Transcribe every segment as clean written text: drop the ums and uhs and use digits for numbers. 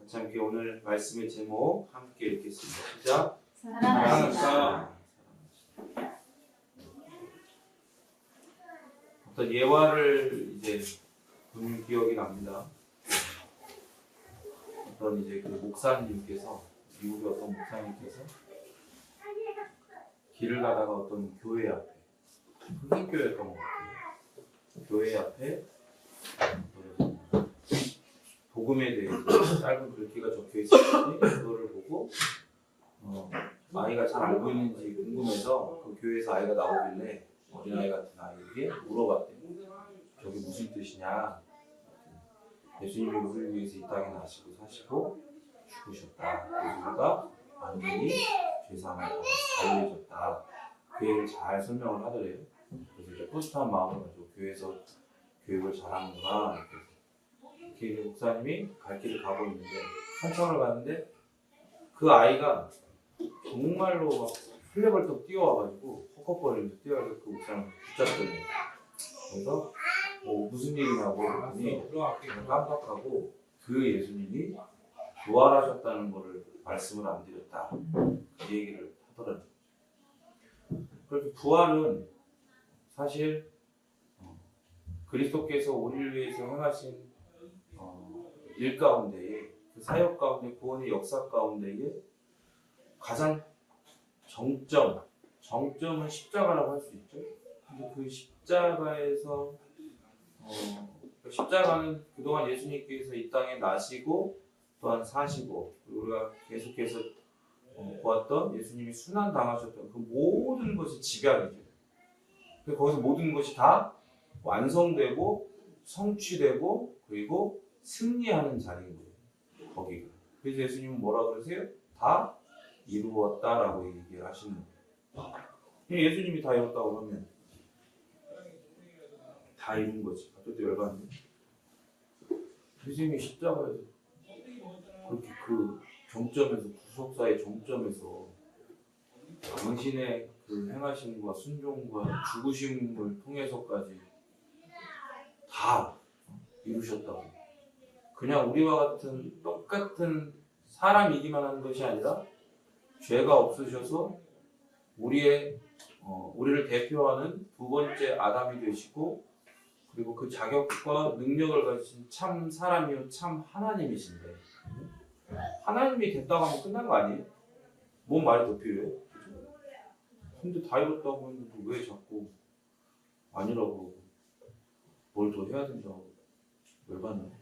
함께 오늘 말씀의 제목 함께 읽겠습니다. 시작. 사랑하시다. 어떤 예화를 이제 본 기억이 납니다. 어떤 이제 그 목사님께서, 미국의 어떤 목사님께서 길을 가다가 어떤 교회 앞에, 흑인교회였던 것 같아요. 교회 앞에 복음에 대해서 짧은 글귀가 적혀 있었는데 그거를 보고 아이가 잘 알고 있는지 궁금해서 그 교회에서 아이가 나오길래 어린아이 같은 아이에게 물어봤대요. 저게 무슨 뜻이냐? 예수님이 우리를 위해서 이 땅에 나시고 사시고 죽으셨다. 그래서 우리가 완전히 죄사함을 자유해졌다. 그 얘기를 잘 설명을 하더래요. 그래서 이제 뿌듯한 마음을 가지고 교회에서 교육을 잘하는구나. 이렇게 목사님이 갈 길을 가고 있는데 한참을 가는데 그 아이가 정말로 막 훌레벌떡 뛰어와가지고 헉헉거리면서 뛰어와서 그 목사님을 붙잡더니 그래서 무슨 일이냐고 했더니 깜빡하고 그 예수님이 부활하셨다는 것을 말씀을 안 드렸다. 그 얘기를 하더라고요. 그렇게 부활은 사실 그리스도께서 우리를 위해서 행하신 일 가운데에, 그 사역 가운데, 구원의 역사 가운데에 가장 정점은 십자가라고 할 수 있죠. 근데 그 십자가에서 십자가는 그동안 예수님께서 이 땅에 나시고 또한 사시고 우리가 계속해서 보았던 예수님이 순환 당하셨던 그 모든 것이 집약이죠. 거기서 모든 것이 다 완성되고 성취되고 그리고 승리하는 자리인 거예요. 거기가. 그래서 예수님은 뭐라 그러세요? 다 이루었다라고 얘기를 하시는 거예요. 예수님이 다 이뤘다고 그러면 다 이룬 거지. 그것도 열받네. 예수님이 십자가에서 그렇게 그 정점에서, 구속사의 정점에서 당신의 그 행하심과 순종과 죽으심을 통해서까지 다 이루셨다고. 그냥 우리와 같은 똑같은 사람이기만 한 것이 아니라 죄가 없으셔서 우리를 대표하는 두 번째 아담이 되시고 그리고 그 자격과 능력을 가진 참 사람이요 참 하나님이신데 하나님이 됐다고 하면 끝난 거 아니에요? 뭔 말이 더 필요해요? 근데 다 이뤘다고 했는데 왜 자꾸 아니라고 그러고 뭘 더 해야 된다고 열받네.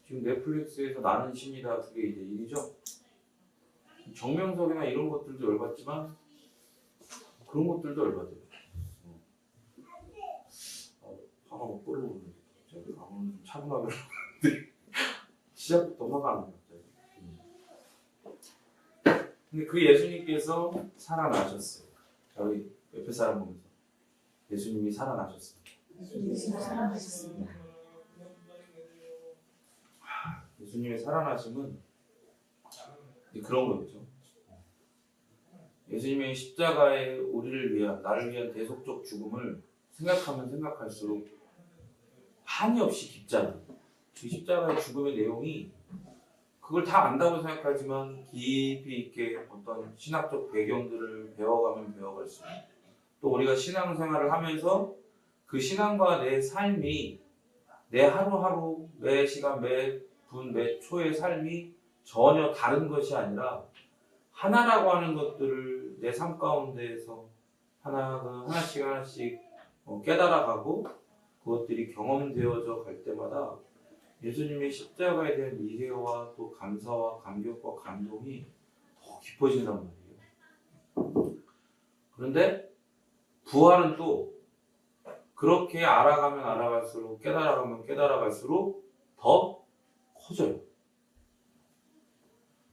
지금 넷플릭스에서 나는 신이다 그게 이제 일이죠. 정명석이나 이런 것들도 열받지만 그런 것들도 열받아요. 화가 막 끓어오르는데 제가 오늘 차분하게 시작부터 화가 나는 거죠. 근데 그 예수님께서 살아나셨어요. 저희 옆에 사람 보면서 예수님이 살아나셨어요. 예수님의 살아나심은 그런 거겠죠. 예수님의 십자가에 우리를 위한, 나를 위한 대속적 죽음을 생각하면 생각할수록 한이 없이 깊잖아요. 그 십자가의 죽음의 내용이 그걸 다 안다고 생각하지만 깊이 있게 어떤 신학적 배경들을 배워가면 배워갈수록 또 우리가 신앙생활을 하면서 그 신앙과 내 삶이 내 하루하루, 매 시간, 매 분, 매 초의 삶이 전혀 다른 것이 아니라 하나라고 하는 것들을 내 삶 가운데에서 하나씩 깨달아가고 그것들이 경험되어져 갈 때마다 예수님의 십자가에 대한 이해와 또 감사와 감격과 감동이 더 깊어진단 말이에요. 그런데 부활은 또 그렇게 알아가면 알아갈수록 깨달아가면 깨달아갈수록 더 커져요.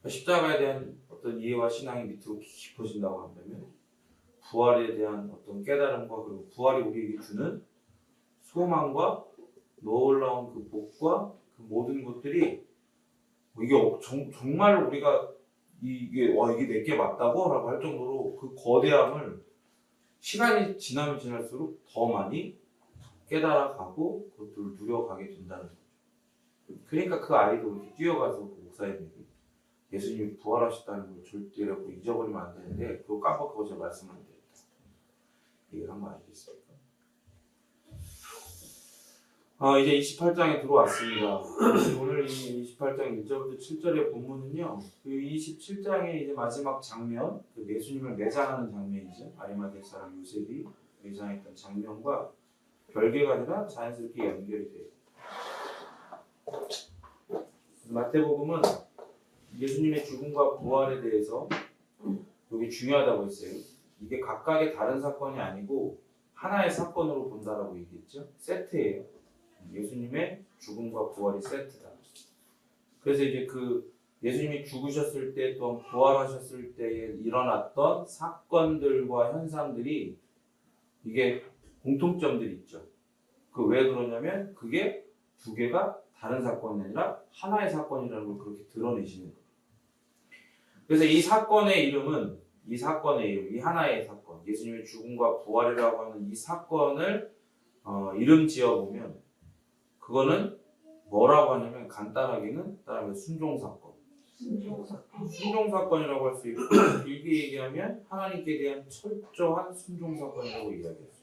십자가에 대한 어떤 이해와 신앙이 밑으로 깊어진다고 한다면 부활에 대한 어떤 깨달음과 그리고 부활이 우리에게 주는 소망과 놀라운 그 복과 그 모든 것들이 이게 정말 우리가 이게 내게 맞다고? 라고 할 정도로 그 거대함을 시간이 지나면 지날수록 더 많이 깨달아가고 그것들을 누려가게 된다는 거죠. 그러니까 그 아이도 이렇게 뛰어가서 그 목사님이 예수님이 부활하셨다는 걸 절대로 잊어버리면 안 되는데 그거 깜빡하고 제가 말씀을 안 드렸다. 얘기를 한 거 아니겠습니까? 이제 28장에 들어왔습니다. 오늘 이 28장 1절부터 7절의 본문은요, 그 27장의 이제 마지막 장면, 그 예수님을 매장하는 장면이죠. 아리마대 사람 요셉이 매장했던 장면과 별개가 아니라 자연스럽게 연결이 돼요. 마태복음은 예수님의 죽음과 부활에 대해서 여기 중요하다고 했어요. 이게 각각의 다른 사건이 아니고 하나의 사건으로 본다라고 얘기했죠. 세트예요. 예수님의 죽음과 부활이 세트다. 그래서 이제 그 예수님이 죽으셨을 때 또 부활하셨을 때에 일어났던 사건들과 현상들이 이게 공통점들이 있죠. 그 왜 그러냐면 그게 두 개가 다른 사건이 아니라 하나의 사건이라는 걸 그렇게 드러내시는 거예요. 그래서 이 사건의 이름은 이 하나의 사건, 예수님의 죽음과 부활이라고 하는 이 사건을 이름 지어보면 그거는 뭐라고 하냐면 간단하게는 따라하면 순종사건. 순종사건이라고 할 수 있고 길게 얘기하면 하나님께 대한 철저한 순종사건이라고 이야기할 수 있어요.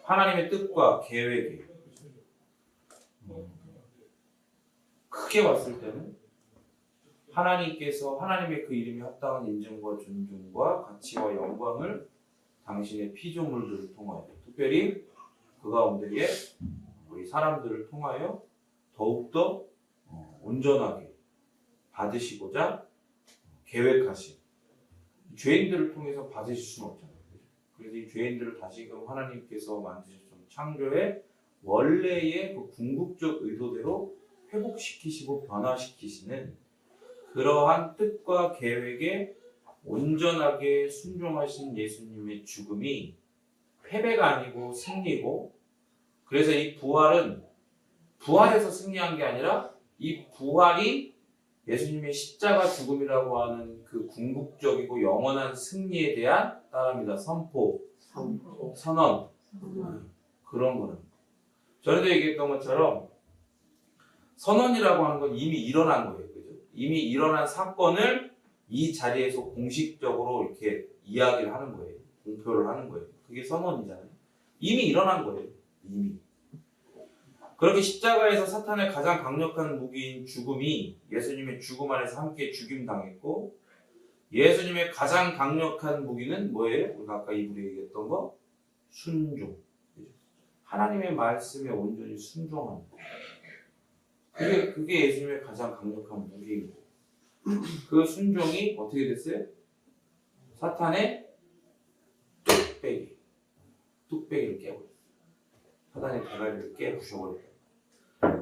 하나님의 뜻과 계획에 크게 봤을 때는 하나님께서 하나님의 그 이름이 합당한 인정과 존중과 가치와 영광을 당신의 피조물들을 통하여 특별히 그 가운데에 우리 사람들을 통하여 더욱더 온전하게 받으시고자 계획하신 죄인들을 통해서 받으실 수는 없잖아요. 그래서 이 죄인들을 다시금 하나님께서 만드셨던 창조의 원래의 그 궁극적 의도대로 회복시키시고 변화시키시는 그러한 뜻과 계획에 온전하게 순종하신 예수님의 죽음이 패배가 아니고 승리고, 그래서 이 부활은 부활에서 승리한 게 아니라 이 부활이 예수님의 십자가 죽음이라고 하는 그 궁극적이고 영원한 승리에 대한 따라합니다. 선포, 선언, 그런 거는. 전에도 얘기했던 것처럼 선언이라고 하는 건 이미 일어난 거예요. 그죠? 이미 일어난 사건을 이 자리에서 공식적으로 이렇게 이야기를 하는 거예요. 공표를 하는 거예요. 그게 선언이잖아요. 이미 일어난 거예요. 이미. 그렇게 십자가에서 사탄의 가장 강력한 무기인 죽음이 예수님의 죽음 안에서 함께 죽임당했고, 예수님의 가장 강력한 무기는 뭐예요? 우리가 아까 이불에 얘기했던 거? 순종. 하나님의 말씀에 온전히 순종하는 거. 그게 예수님의 가장 강력한 무기인 거예요. 그 순종이 어떻게 됐어요? 사탄의 뚝배기를 깨버렸어요. 사탄의 대가리를 깨부셔버렸어요.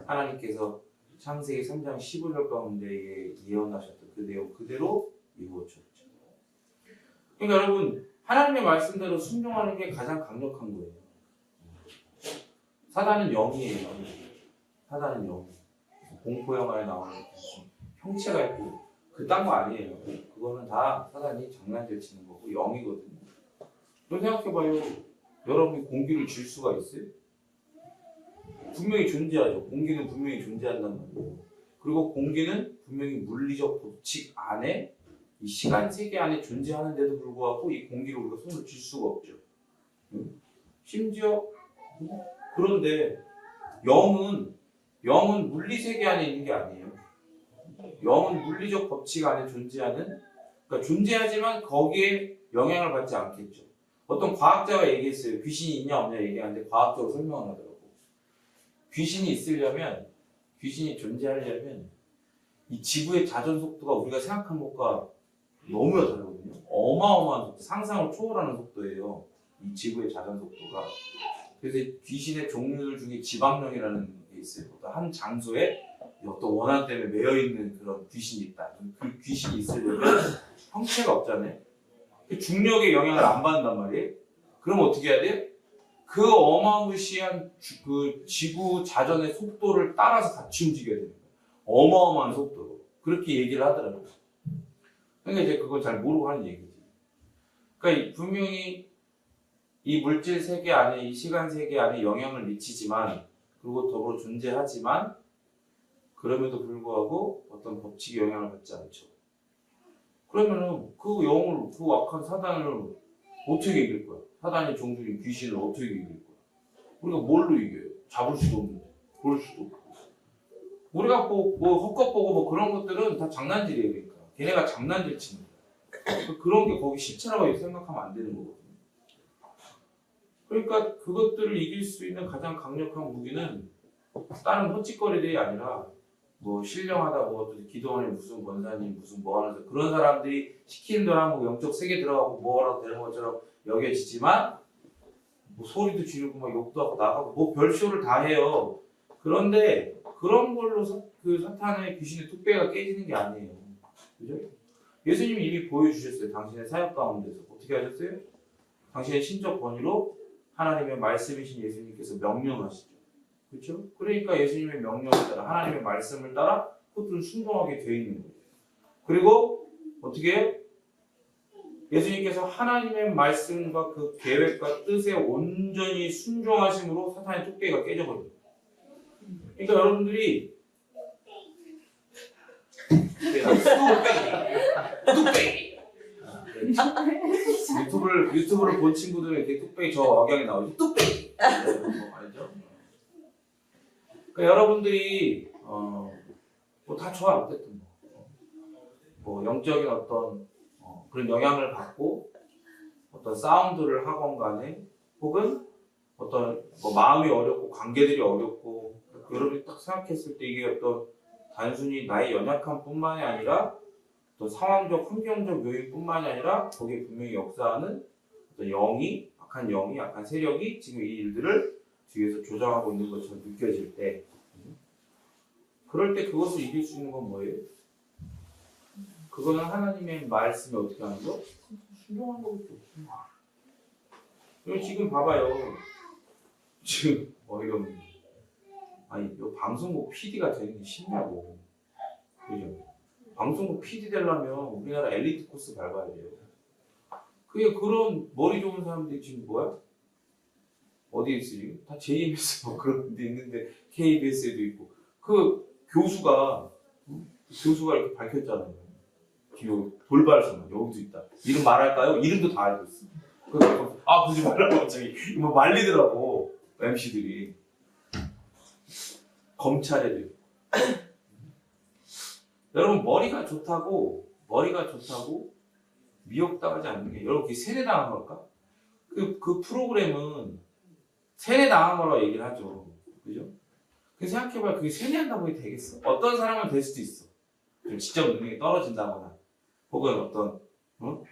하나님께서 창세기 3장 15절 가운데에 예언하셨던 그 내용 그대로 이루어졌죠. 그러니까 여러분, 하나님의 말씀대로 순종하는 게 가장 강력한 거예요. 사단은 영이에요. 사단은 영. 공포 영화에 나오는 형체가 있고 그딴 거 아니에요. 그거는 다 사단이 장난질 치는 거고 영이거든요. 그럼 생각해봐요. 여러분이 공기를 질 수가 있어요? 분명히 존재하죠. 공기는 분명히 존재한단 말이에요. 그리고 공기는 분명히 물리적 법칙 안에 이 시간 세계 안에 존재하는데도 불구하고 이 공기를 우리가 손을 쥘 수가 없죠. 심지어 그런데 영은 물리 세계 안에 있는 게 아니에요. 영은 물리적 법칙 안에 존재하는, 그러니까 존재하지만 거기에 영향을 받지 않겠죠. 어떤 과학자가 얘기했어요. 귀신이 있냐 없냐 얘기하는데 과학적으로 설명을 하더라고. 귀신이 존재하려면 이 지구의 자전 속도가 우리가 생각한 것과 너무 다르거든요. 어마어마한 속도, 상상을 초월하는 속도예요. 이 지구의 자전 속도가. 그래서 귀신의 종류들 중에 지방령이라는 게 있어요. 어떤 한 장소에 어떤 원한 때문에 매여 있는 그런 귀신이 있다. 그 귀신이 있으려면 형체가 없잖아요. 중력의 영향을 안 받는단 말이에요. 그럼 어떻게 해야 돼요? 그 어마무시한 그 지구 자전의 속도를 따라서 같이 움직여야 됩니다. 어마어마한 속도로. 그렇게 얘기를 하더라고요. 그러니까 이제 그걸 잘 모르고 하는 얘기지. 그러니까 분명히 이 물질 세계 안에, 이 시간 세계 안에 영향을 미치지만, 그리고 더불어 존재하지만, 그럼에도 불구하고 어떤 법칙의 영향을 받지 않죠. 그러면은 그 영을, 그 악한 사단을 어떻게 이길 거야? 사단의 종족인 귀신을 어떻게 이길 거야? 우리가 뭘로 이겨요? 잡을 수도 없는데, 볼 수도 없고. 우리가 뭐 헛것 보고 뭐 그런 것들은 다 장난질이에요. 그러니까 걔네가 장난질 치는 거야. 그런 게 거기 실체라고 생각하면 안 되는 거거든요. 그러니까 그것들을 이길 수 있는 가장 강력한 무기는 다른 헛짓거리들이 아니라 뭐 신령하다 뭐 기도원에 무슨 권사님 무슨 뭐 하면서 그런 사람들이 시키는 대로 하면 영적 세계 들어가고 뭐라도 되는 것처럼 여겨지지만 뭐 소리도 지르고 막 욕도 하고 나가고 뭐 별쇼를 다 해요. 그런데 그런 걸로 그 사탄의 귀신의 뚝배기가 깨지는 게 아니에요. 그죠? 예수님이 이미 보여주셨어요. 당신의 사역 가운데서 어떻게 하셨어요? 당신의 신적 권위로 하나님의 말씀이신 예수님께서 명령하시죠. 그렇죠? 그러니까 예수님의 명령을 따라 하나님의 말씀을 따라 그들은 순종하게 되어 있는 거예요. 그리고 어떻게 해요? 예수님께서 하나님의 말씀과 그 계획과 뜻에 온전히 순종하심으로 사탄의 뚝배기가 깨져버립니다. 그러니까 여러분들이 뚝배기 유튜브를 본 친구들은 이렇게 뚝배기 저 억양이 나오죠. 뚝배기 알죠? 그러니까 여러분들이 뭐 다 좋아요. 어쨌든 뭐 영적인 어떤 그런 영향을 받고 어떤 사운드를 하건 간에 혹은 어떤 뭐 마음이 어렵고 관계들이 어렵고 여러분이 딱 생각했을 때 이게 어떤 단순히 나의 연약함뿐만이 아니라 또 상황적 환경적 요인뿐만이 아니라 거기에 분명히 역사하는 어떤 영이 약한 세력이 지금 이 일들을 뒤에서 조장하고 있는 것처럼 느껴질 때 그럴 때 그것을 이길 수 있는 건 뭐예요? 그거는 하나님의 말씀에 어떻게 하는 거? 순종하는 거밖에 없어. 그럼 지금 봐봐요. 지금 어이가 없네. 아니, 이 방송국 PD가 되는 게 쉽냐고. 그죠? 방송국 PD 되려면 우리나라 엘리트 코스 밟아야 돼요. 그게 그런 머리 좋은 사람들이 지금 뭐야? 어디에 있으니? 다 JMS 뭐 그런 데 있는데 KBS에도 있고. 그 교수가 이렇게 밝혔잖아요. 돌발선 여기도 있다. 이름 말할까요? 이름도 다 알고 있어. 그래서 굳이 말라고 갑자기 뭐 말리더라고 MC들이. 검찰에도 여러분 머리가 좋다고 미혹당하지 않는 게 여러분 그게 세뇌당한 걸까? 그 프로그램은 세뇌당한 거라고 얘기를 하죠. 그죠? 그래서 생각해봐요. 그게 세뇌한다고 해도 되겠어? 어떤 사람은 될 수도 있어. 좀 지적 능력이 떨어진다거나 혹은 어떤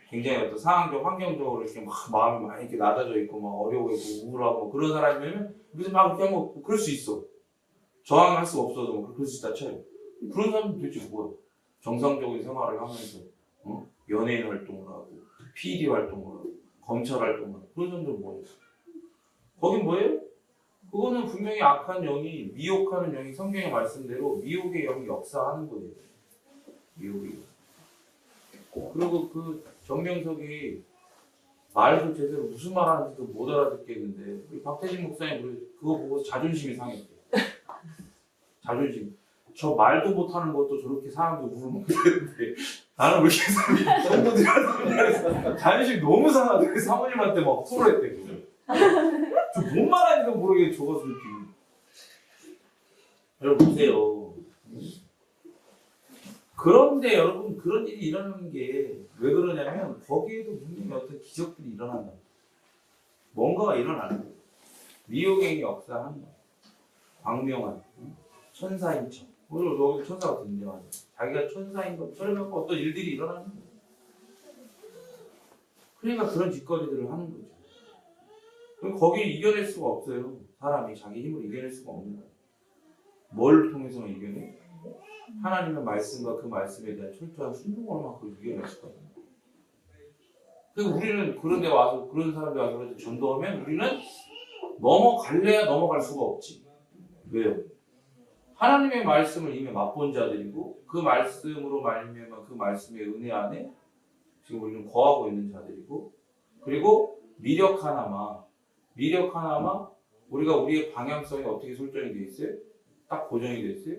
굉장히 어떤 상황적 환경적으로 이렇게 막 마음이 많이 이렇게 낮아져 있고 막 어려워 있고 우울하고 그런 사람이면 무슨 막 그렇게 하면 그럴 수 있어. 저항할 수가 없어도 뭐 그럴 수 있다 쳐요. 그런 사람은 도대체 뭐야? 정상적인 생활을 하면서 연예인 활동을 하고 PD 활동을 하고 검찰 활동을 하고 그런 사람들은 뭐예요? 거긴 뭐예요? 그거는 분명히 악한 영이 미혹하는 영이 성경의 말씀대로 미혹의 영이 역사하는 거예요. 미혹의 영. 그리고 그 정명석이 말도 제대로 무슨 말 하는지도 못 알아듣겠는데 우리 박태진 목사님 그거 보고 자존심이 상했대요. 자존심. 저 말도 못하는 것도 저렇게 사람들 울먹이는데 나는 왜 이렇게 성도들이 하는 자존심 너무 상하대. 그래서 사모님한테 막 토로했대. 저 뭔 말하는지도 모르게 적어서 이렇게. 여러분 보세요. 그런데 여러분 그런 일이 일어나는 게 왜 그러냐면 거기에도 분명히 어떤 기적들이 일어난다. 뭔가가 일어나는 거예요. 미혹의 역사하는 거예요. 광명한 천사인 척. 여기 천사가 된대요. 자기가 천사인 것처럼 어떤 일들이 일어나는 거예요. 그러니까 그런 짓거리들을 하는 거죠. 그럼 거기에 이겨낼 수가 없어요. 사람이 자기 힘으로 이겨낼 수가 없는 거예요. 뭘 통해서만 이겨내? 하나님의 말씀과 그 말씀에 대한 철저한 순종으로만 그걸 이겨낼 수가 있는 거예요. 그리고 우리는 그런 데 와서 그런 사람들 와서 전도하면 우리는 넘어갈래야 넘어갈 수가 없지. 왜요? 하나님의 말씀을 이미 맛본 자들이고 그 말씀으로 말미암아 그 말씀의 은혜 안에 지금 우리는 거하고 있는 자들이고 그리고 미력 하나마 우리가 우리의 방향성이 어떻게 설정이 돼 있어요? 딱 고정이 돼 있어요?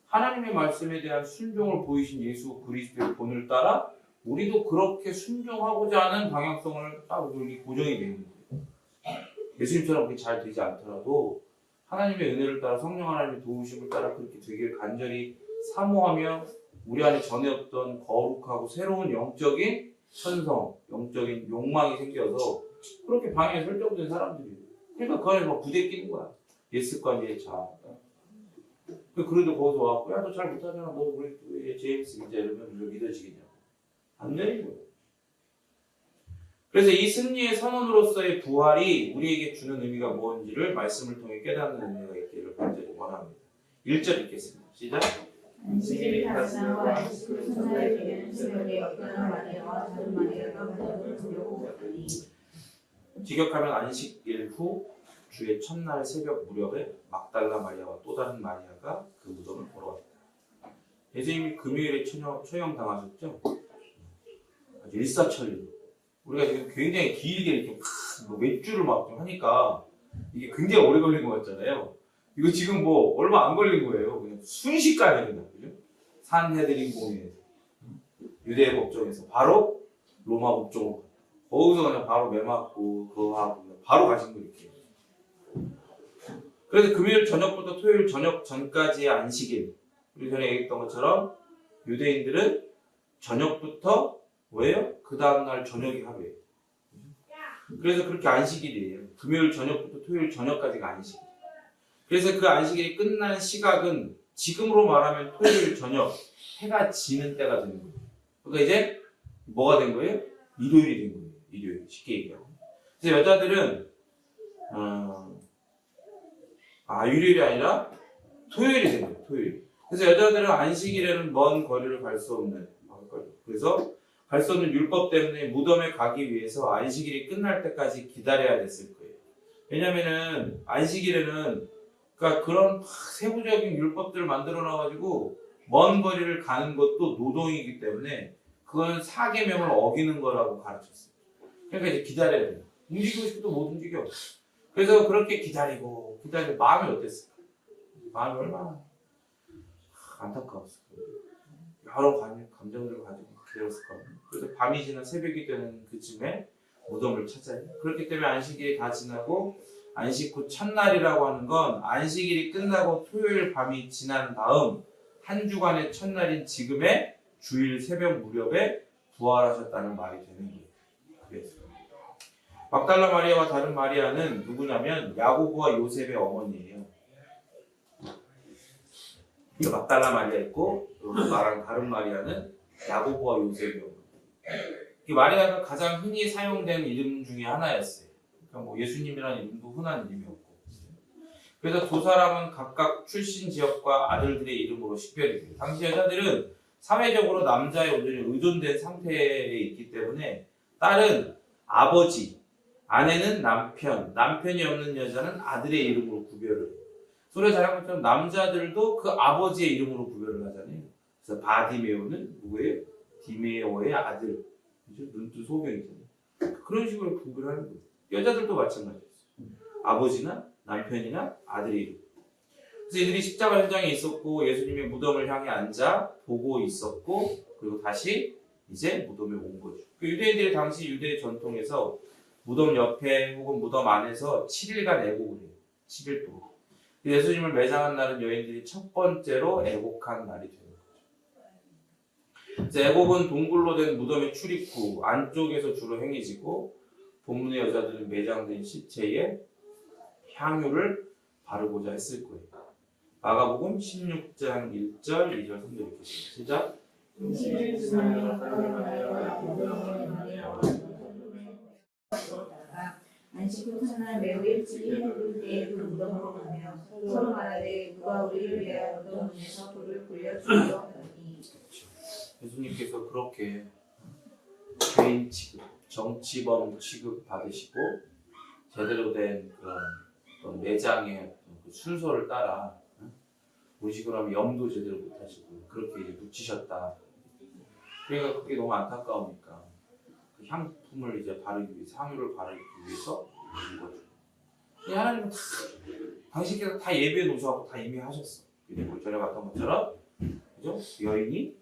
하나님의 말씀에 대한 순종을 보이신 예수 그리스도의 본을 따라 우리도 그렇게 순종하고자 하는 방향성을 딱 우리 고정이 되는 거예요. 예수님처럼 그게 잘 되지 않더라도 하나님의 은혜를 따라 성령 하나님의 도우심을 따라 그렇게 되길 간절히 사모하며 우리 안에 전에 없던 거룩하고 새로운 영적인 천성, 영적인 욕망이 생겨서 그렇게 방향에 설정된 사람들이에요. 그러니까 그 안에 막 부대끼는 거야. 예습관 예차. 그래도 거기서 와갖고 야 너 잘 못하잖아. 너 우리 제임스 이제 이러면 왜 믿어지겠냐고. 안 되는 거예요. 그래서 이 승리의 선언으로서의 부활이 우리에게 주는 의미가 뭔지를 말씀을 통해 깨닫는 의미가 있기를 간절히 원합니다. 1절 읽겠습니다. 시작. 시집이 가사와 안식으로 천사를 비교는 새벽에 막달라 마리아와 다른 마리아가 무덤을 보려고 갔더니 직역하면 안식일 후 주의 첫날 새벽 무렵에 막달라 마리아와 또 다른 마리아가 그 무덤을 보러 왔다. 예수님이 금요일에 처형당하셨죠? 아주 일사천리로. 우리가 지금 굉장히 길게 이렇게 몇 주를 막 하니까 이게 굉장히 오래 걸린 것 같잖아요. 이거 지금 뭐 얼마 안 걸린 거예요. 그냥 순식간에 그냥, 그죠? 산헤드린 공회에서 유대 법정에서 바로 로마 법정으로 갔다. 거기서 그냥 바로 매 맞고 그거 하고 바로 가신 거 이렇게. 그래서 금요일 저녁부터 토요일 저녁 전까지의 안식일. 우리 전에 얘기했던 것처럼 유대인들은 저녁부터 왜요? 그 다음날 저녁이 하루예요. 그래서 그렇게 안식일이에요. 금요일 저녁부터 토요일 저녁까지가 안식일. 그래서 그 안식일이 끝난 시각은 지금으로 말하면 토요일 저녁 해가 지는 때가 되는 거예요. 그러니까 이제 뭐가 된 거예요? 일요일이 된 거예요. 일요일 쉽게 얘기하고. 그래서 여자들은 일요일이 아니라 토요일이 된 거예요. 토요일. 그래서 여자들은 안식일에는 먼 거리를 갈 수 없는 그래서 갈 수 없는 율법 때문에 무덤에 가기 위해서 안식일이 끝날 때까지 기다려야 됐을 거예요. 왜냐면은 안식일에는 그러니까 그런 세부적인 율법들을 만들어 놔가지고 먼 거리를 가는 것도 노동이기 때문에 그건 사계명을 어기는 거라고 가르쳤어요. 그러니까 이제 기다려야 돼요. 움직이고 싶어도 못 움직여. 그래서 그렇게 기다리고 마음이 어땠을까? 마음이 얼마나 안타까웠을까? 여러 감정들을 가지고 기다렸을 거예요. 그래서 밤이 지나 새벽이 되는 그쯤에 무덤을 찾아요. 그렇기 때문에 안식일이 다 지나고 안식 후 첫날이라고 하는 건 안식일이 끝나고 토요일 밤이 지난 다음 한 주간의 첫날인 지금의 주일 새벽 무렵에 부활하셨다는 말이 되는 거예요. 그래서 막달라 마리아와 다른 마리아는 누구냐면 야고보와 요셉의 어머니예요. 막달라 마리아 있고 말하는 다른 마리아는 야고보와 요셉의 어머니. 이 마리아가 가장 흔히 사용된 이름 중에 하나였어요. 그러니까 뭐 예수님이라는 이름도 흔한 이름이었고. 그래서 두 사람은 각각 출신 지역과 아들들의 이름으로 식별이 돼요. 당시 여자들은 사회적으로 남자의 온전히 의존된 상태에 있기 때문에 딸은 아버지, 아내는 남편, 남편이 없는 여자는 아들의 이름으로 구별을 해요. 소리가 잘한 것처럼 남자들도 그 아버지의 이름으로 구별을 하잖아요. 그래서 바디메오는 누구예요? 디메오의 아들. 눈뜨 소경이잖아요. 그런 식으로 구별하는 거예요. 여자들도 마찬가지였어요. 아버지나 남편이나 아들의 이름. 그래서 이들이 십자가 현장에 있었고 예수님의 무덤을 향해 앉아 보고 있었고 그리고 다시 이제 무덤에 온 거죠. 그 유대인들이 당시 유대 전통에서 무덤 옆에 혹은 무덤 안에서 7일간 애곡을 해요. 7일 동안. 예수님을 매장한 날은 여인들이 첫 번째로 애곡한 날이 되는 거죠. 그래서 애곡은 동굴로 된 무덤의 출입구 안쪽에서 주로 행해지고 본문의 여자들은 매장된 시체에 향유를 바르고자 했을 거예요. 마가복음 16장 1절, 2절, 3절 읽겠습니다. 시작. 안식 후 첫날 매우 일찍 해를 뜰 때에 그 무덤으로 가며 서로 말하되 누가 우리를 위하여 무덤 문에서 돌을 굴려 주려 하더니 예수님께서 그렇게 죄인 취급, 정치범 취급 받으시고 제대로 된 그런 내장의 그 순서를 따라 보시고 하면 염도 제대로 못하시고 그렇게 이제 묻히셨다. 그러니까 그게 너무 안타까우니까 그 향품을 이제 바르기 위해서 향유를 바르기 위해서 준 거죠. 하나님은 다 당신께서 다 예비해 놓으셔서 다 이미 하셨어. 전에 봤던 것처럼 거죠. 여인이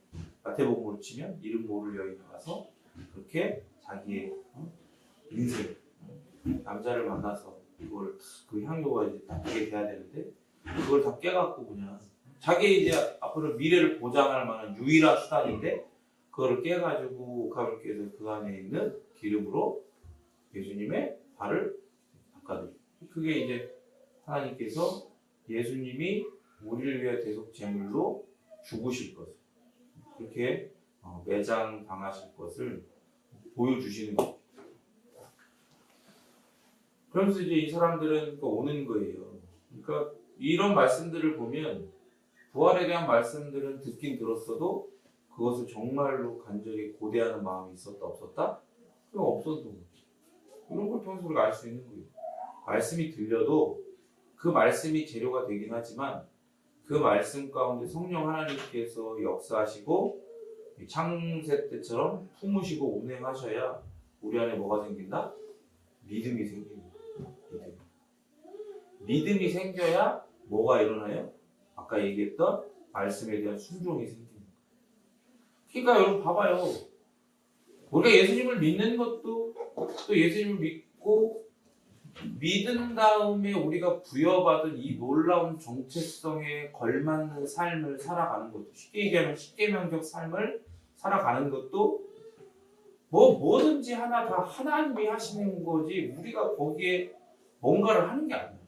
마태복음으로 치면 이름 모를 여인이 와서 그렇게 자기의 인생 남자를 만나서 그걸 그 향료가 이제 다 되게 돼야 되는데 그걸 다 깨갖고 그냥 자기 이제 앞으로 미래를 보장할 만한 유일한 수단인데 그거를 깨가지고 오카불께서 그 안에 있는 기름으로 예수님의 발을 닦아드리고 그게 이제 하나님께서 예수님이 우리를 위해 대속 제물로 죽으실 것을 그렇게 매장 당하실 것을 보여주시는 거예요. 그러면서 이제 이 사람들은 또 오는 거예요. 그러니까 이런 말씀들을 보면 부활에 대한 말씀들은 듣긴 들었어도 그것을 정말로 간절히 고대하는 마음이 있었다 없었다? 그건 없었던 거죠. 이런 걸 통해서 우리가 알 수 있는 거예요. 말씀이 들려도 그 말씀이 재료가 되긴 하지만 그 말씀 가운데 성령 하나님께서 역사하시고 창세 때처럼 품으시고 운행하셔야 우리 안에 뭐가 생긴다? 믿음이 생깁니다. 믿음이 생겨야 뭐가 일어나요? 아까 얘기했던 말씀에 대한 순종이 생깁니다. 그러니까 여러분 봐봐요. 우리가 예수님을 믿는 것도 또 예수님을 믿고 믿은 다음에 우리가 부여받은 이 놀라운 정체성에 걸맞는 삶을 살아가는 것도 쉽게 얘기하면 십계명적 삶을 살아가는 것도 뭐든지 하나 다 하나님이 하시는 거지 우리가 거기에 뭔가를 하는 게 아니에요.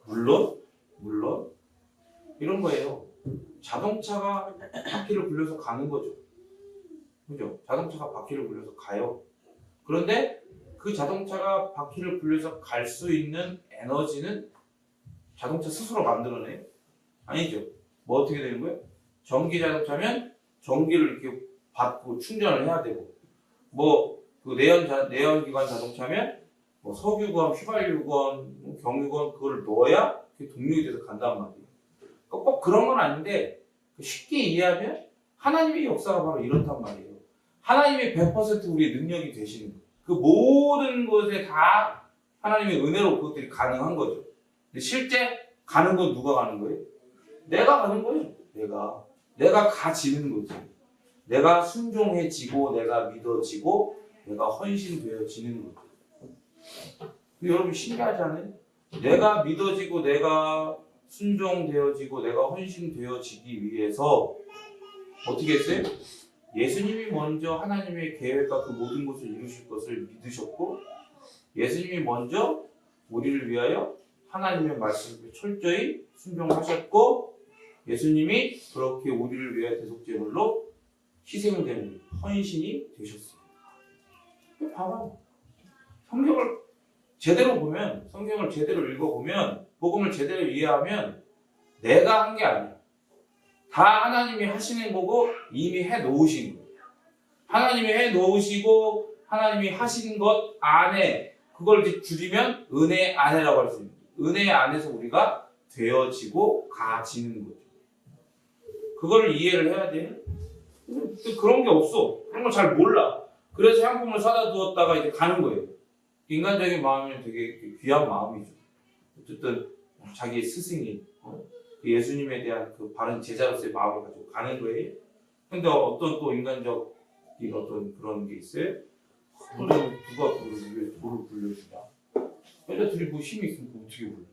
물론 이런 거예요. 자동차가 바퀴를 굴려서 가는 거죠. 그죠? 자동차가 바퀴를 굴려서 가요. 그런데 그 자동차가 바퀴를 굴려서 갈 수 있는 에너지는 자동차 스스로 만들어내요? 아니죠. 뭐 어떻게 되는 거예요? 전기 자동차면 전기를 이렇게 받고 충전을 해야 되고, 그 내연기관 자동차면 석유건, 휘발유건, 경유건 그걸 넣어야 그게 동력이 돼서 간단 말이에요. 꼭 그런 건 아닌데 쉽게 이해하면 하나님의 역사가 바로 이렇단 말이에요. 하나님의 100% 우리의 능력이 되시는 거예요. 그 모든 것에 다 하나님의 은혜로 그것들이 가능한 거죠. 근데 실제 가는 건 누가 가는 거예요? 내가 가는 거예요. 내가 가지는 거지. 내가 순종해지고 내가 믿어지고 내가 헌신되어지는 거죠. 여러분 신기하지 않아요? 내가 믿어지고 내가 순종되어지고 내가 헌신되어지기 위해서 어떻게 했어요? 예수님이 먼저 하나님의 계획과 그 모든 것을 이루실 것을 믿으셨고 예수님이 먼저 우리를 위하여 하나님의 말씀을 철저히 순종하셨고 예수님이 그렇게 우리를 위하여 대속제물로 희생되는 헌신이 되셨어요. 봐봐요. 성경을 제대로 보면, 성경을 제대로 읽어보면, 복음을 제대로 이해하면 내가 한 게 아니야. 다 하나님이 하시는 거고 이미 해놓으신 거예요. 하나님이 해놓으시고 하나님이 하신 것 안에 그걸 이제 줄이면 은혜 안에라고 할 수 있는 거예요. 은혜 안에서 우리가 되어지고 가지는 거죠. 그거를 이해를 해야 돼요. 그런 게 없어. 그런 걸 잘 몰라. 그래서 향품을 사다 두었다가 이제 가는 거예요. 인간적인 마음이 되게 귀한 마음이죠. 어쨌든 자기의 스승이 예수님에 대한 그 바른 제자로서의 마음을 가지고 가는 거예요. 근데 어떤 또 인간적인 어떤 그런 게 있어요. 너는 누가 왜 돌을 굴려주냐? 여자들이 뭐 힘이 있으면 어떻게 굴려?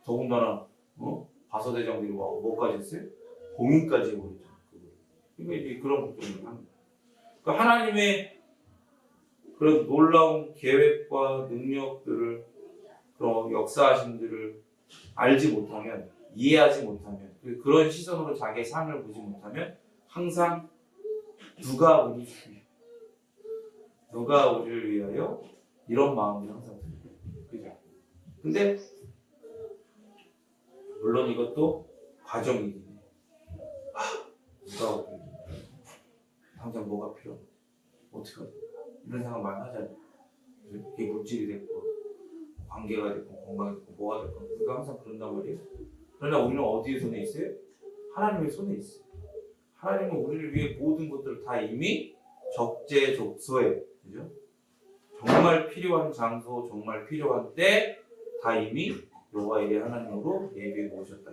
더군다나 바서대장들이 와 뭐까지 했어요? 봉인까지 해버리잖아. 그러니까 이제 그런 걱정을 하는 거예요. 그러니까 하나님의 그런 놀라운 계획과 능력들을 그런 역사하심들을 알지 못하면 이해하지 못하면 그런 시선으로 자기의 삶을 보지 못하면 항상 누가 우리를 위하여 이런 마음이 항상 들어요. 그죠? 근데 물론 이것도 과정이긴 해. 누가 우리를 당장 뭐가 필요해? 어떻게 하지? 이런 생각 많이 하잖아요. 이게 물질이 됐고 관계가 됐고 건강이 됐고 뭐가 됐고 우리가 항상 그런단 말이에요. 그러나 우리는 어디에 손에 있어요? 하나님의 손에 있어요. 하나님은 우리를 위해 모든 것들을 다 이미 적재적소에 그죠? 정말 필요한 장소, 정말 필요한 때 다 이미 여호와 이레 하나님으로 예비해 놓으셨다.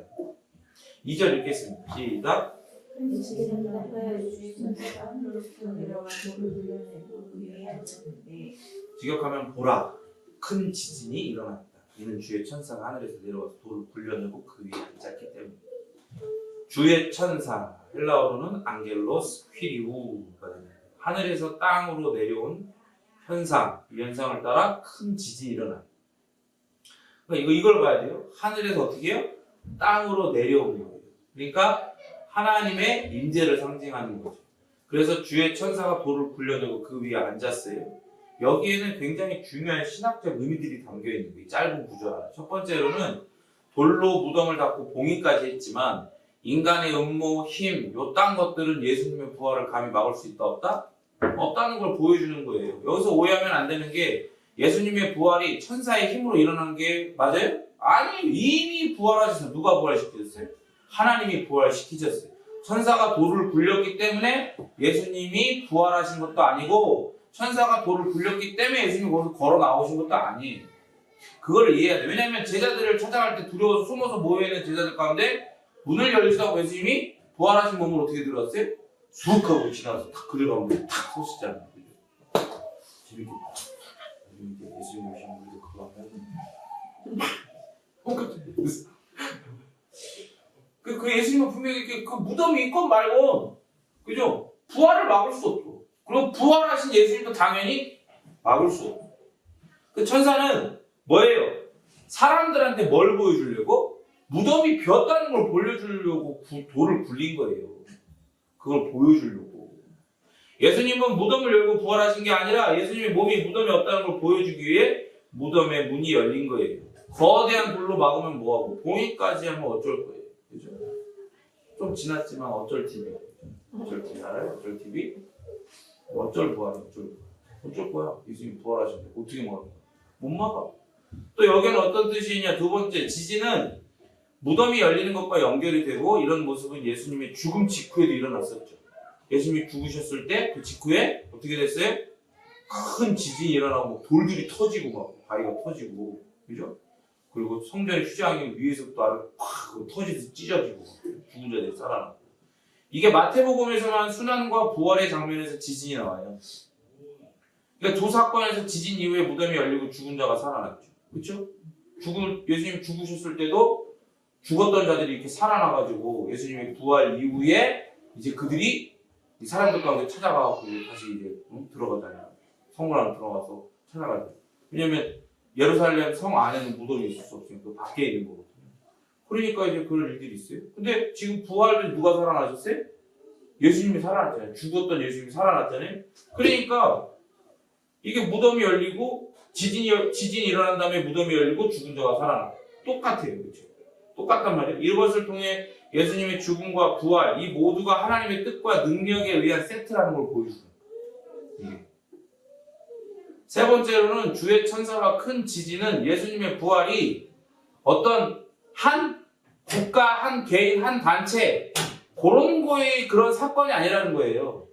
2절 읽겠습니다. 시작. 큰 지진을 나타내 주의 천사가 하늘로부터 내려와 돌을 불려내고 그 위에 앉았는데 직역하면 보라 큰 지진이 일어났다. 이는 주의 천사가 하늘에서 내려와서 돌을 굴려내고 그 위에 앉았기 때문에. 주의 천사 헬라어로는 앙겔로스 퀴리우가 됩니다. 하늘에서 땅으로 내려온 현상, 이 현상을 따라 큰 지진이 일어나. 그러니까 이걸 봐야 돼요. 하늘에서 어떻게 해요? 땅으로 내려오는 거예요. 그러니까 하나님의 임재를 상징하는 거죠. 그래서 주의 천사가 돌을 굴려내고 그 위에 앉았어요. 여기에는 굉장히 중요한 신학적 의미들이 담겨 있는 거예요. 짧은 구절 안에. 첫 번째로는 돌로 무덤을 닫고 봉인까지 했지만 인간의 음모, 힘, 요딴 것들은 예수님의 부활을 감히 막을 수 있다 없다? 없다는 걸 보여주는 거예요. 여기서 오해하면 안 되는 게 예수님의 부활이 천사의 힘으로 일어나는 게 맞아요? 아니, 이미 부활하셨어요. 누가 부활시키셨어요? 하나님이 부활시키셨어요. 천사가 돌을 굴렸기 때문에 예수님이 부활하신 것도 아니고 천사가 돌을 굴렸기 때문에 예수님이 거기서 걸어 나오신 것도 아니에요. 그걸 이해해야 돼요. 왜냐하면 제자들을 찾아갈 때 두려워서 숨어서 모여있는 제자들 가운데 문을 열리시다고 예수님이 부활하신 몸을 어떻게 들어왔어요? 쑥 하고 지나서 탁 그려가면 탁 서시잖아요. 재밌게 예수님 오시면 우리도 그거 하면 그 예수님은 분명히 그 무덤이 있건 말건 그죠? 부활을 막을 수 없고 그리고 부활하신 예수님도 당연히 막을 수 없고 그 천사는 뭐예요? 사람들한테 뭘 보여주려고? 무덤이 비었다는 걸 보여주려고 돌을 굴린 거예요. 그걸 보여주려고. 예수님은 무덤을 열고 부활하신 게 아니라 예수님의 몸이 무덤에 없다는 걸 보여주기 위해 무덤의 문이 열린 거예요. 거대한 돌로 막으면 뭐하고 봉인까지 하면 어쩔 거예요. 그죠? 좀 지났지만 어쩔 TV. 어쩔 TV 알아요? 어쩔 TV? 어쩔 부활이 어쩔 거야. 예수님 부활하신대. 어떻게 막아? 못 막아. 또 여기는 어떤 뜻이냐? 두 번째, 지진은 무덤이 열리는 것과 연결이 되고 이런 모습은 예수님의 죽음 직후에도 일어났었죠. 예수님이 죽으셨을 때 그 직후에 어떻게 됐어요? 큰 지진이 일어나고 돌들이 터지고 막 바위가 터지고 그죠? 그리고 성전의 휴장이 위에서부터 아래로 팍 터지듯이 찢어지고 죽은 자들이 살아나고 이게 마태복음에서만 순환과 부활의 장면에서 지진이 나와요. 그러니까 두 사건에서 지진 이후에 무덤이 열리고 죽은 자가 살아났죠. 그렇죠? 예수님 죽으셨을 때도 죽었던 자들이 이렇게 살아나가지고 예수님의 부활 이후에 이제 그들이 사람들 가운데 찾아가고 다시 이제 들어가잖아요. 성문 안으로 들어가서 찾아가죠. 왜냐면 예루살렘 성 안에는 무덤이 있을 수 없으니까 그 밖에 있는 거거든요. 그러니까 이제 그런 일들이 있어요. 근데 지금 부활은 누가 살아나셨어요? 예수님이 살아났잖아요. 죽었던 예수님이 살아났잖아요. 그러니까 이게 무덤이 열리고 지진이 일어난 다음에 무덤이 열리고 죽은 자가 살아나. 똑같아요. 그렇죠? 똑같단 말이에요. 이것을 통해 예수님의 죽음과 부활 이 모두가 하나님의 뜻과 능력에 의한 세트라는 걸 보여주는 거예요. 세 번째로는 주의 천사가 큰 지진은 예수님의 부활이 어떤 한 국가, 한 개인, 한 단체 그런 거의 그런 사건이 아니라는 거예요.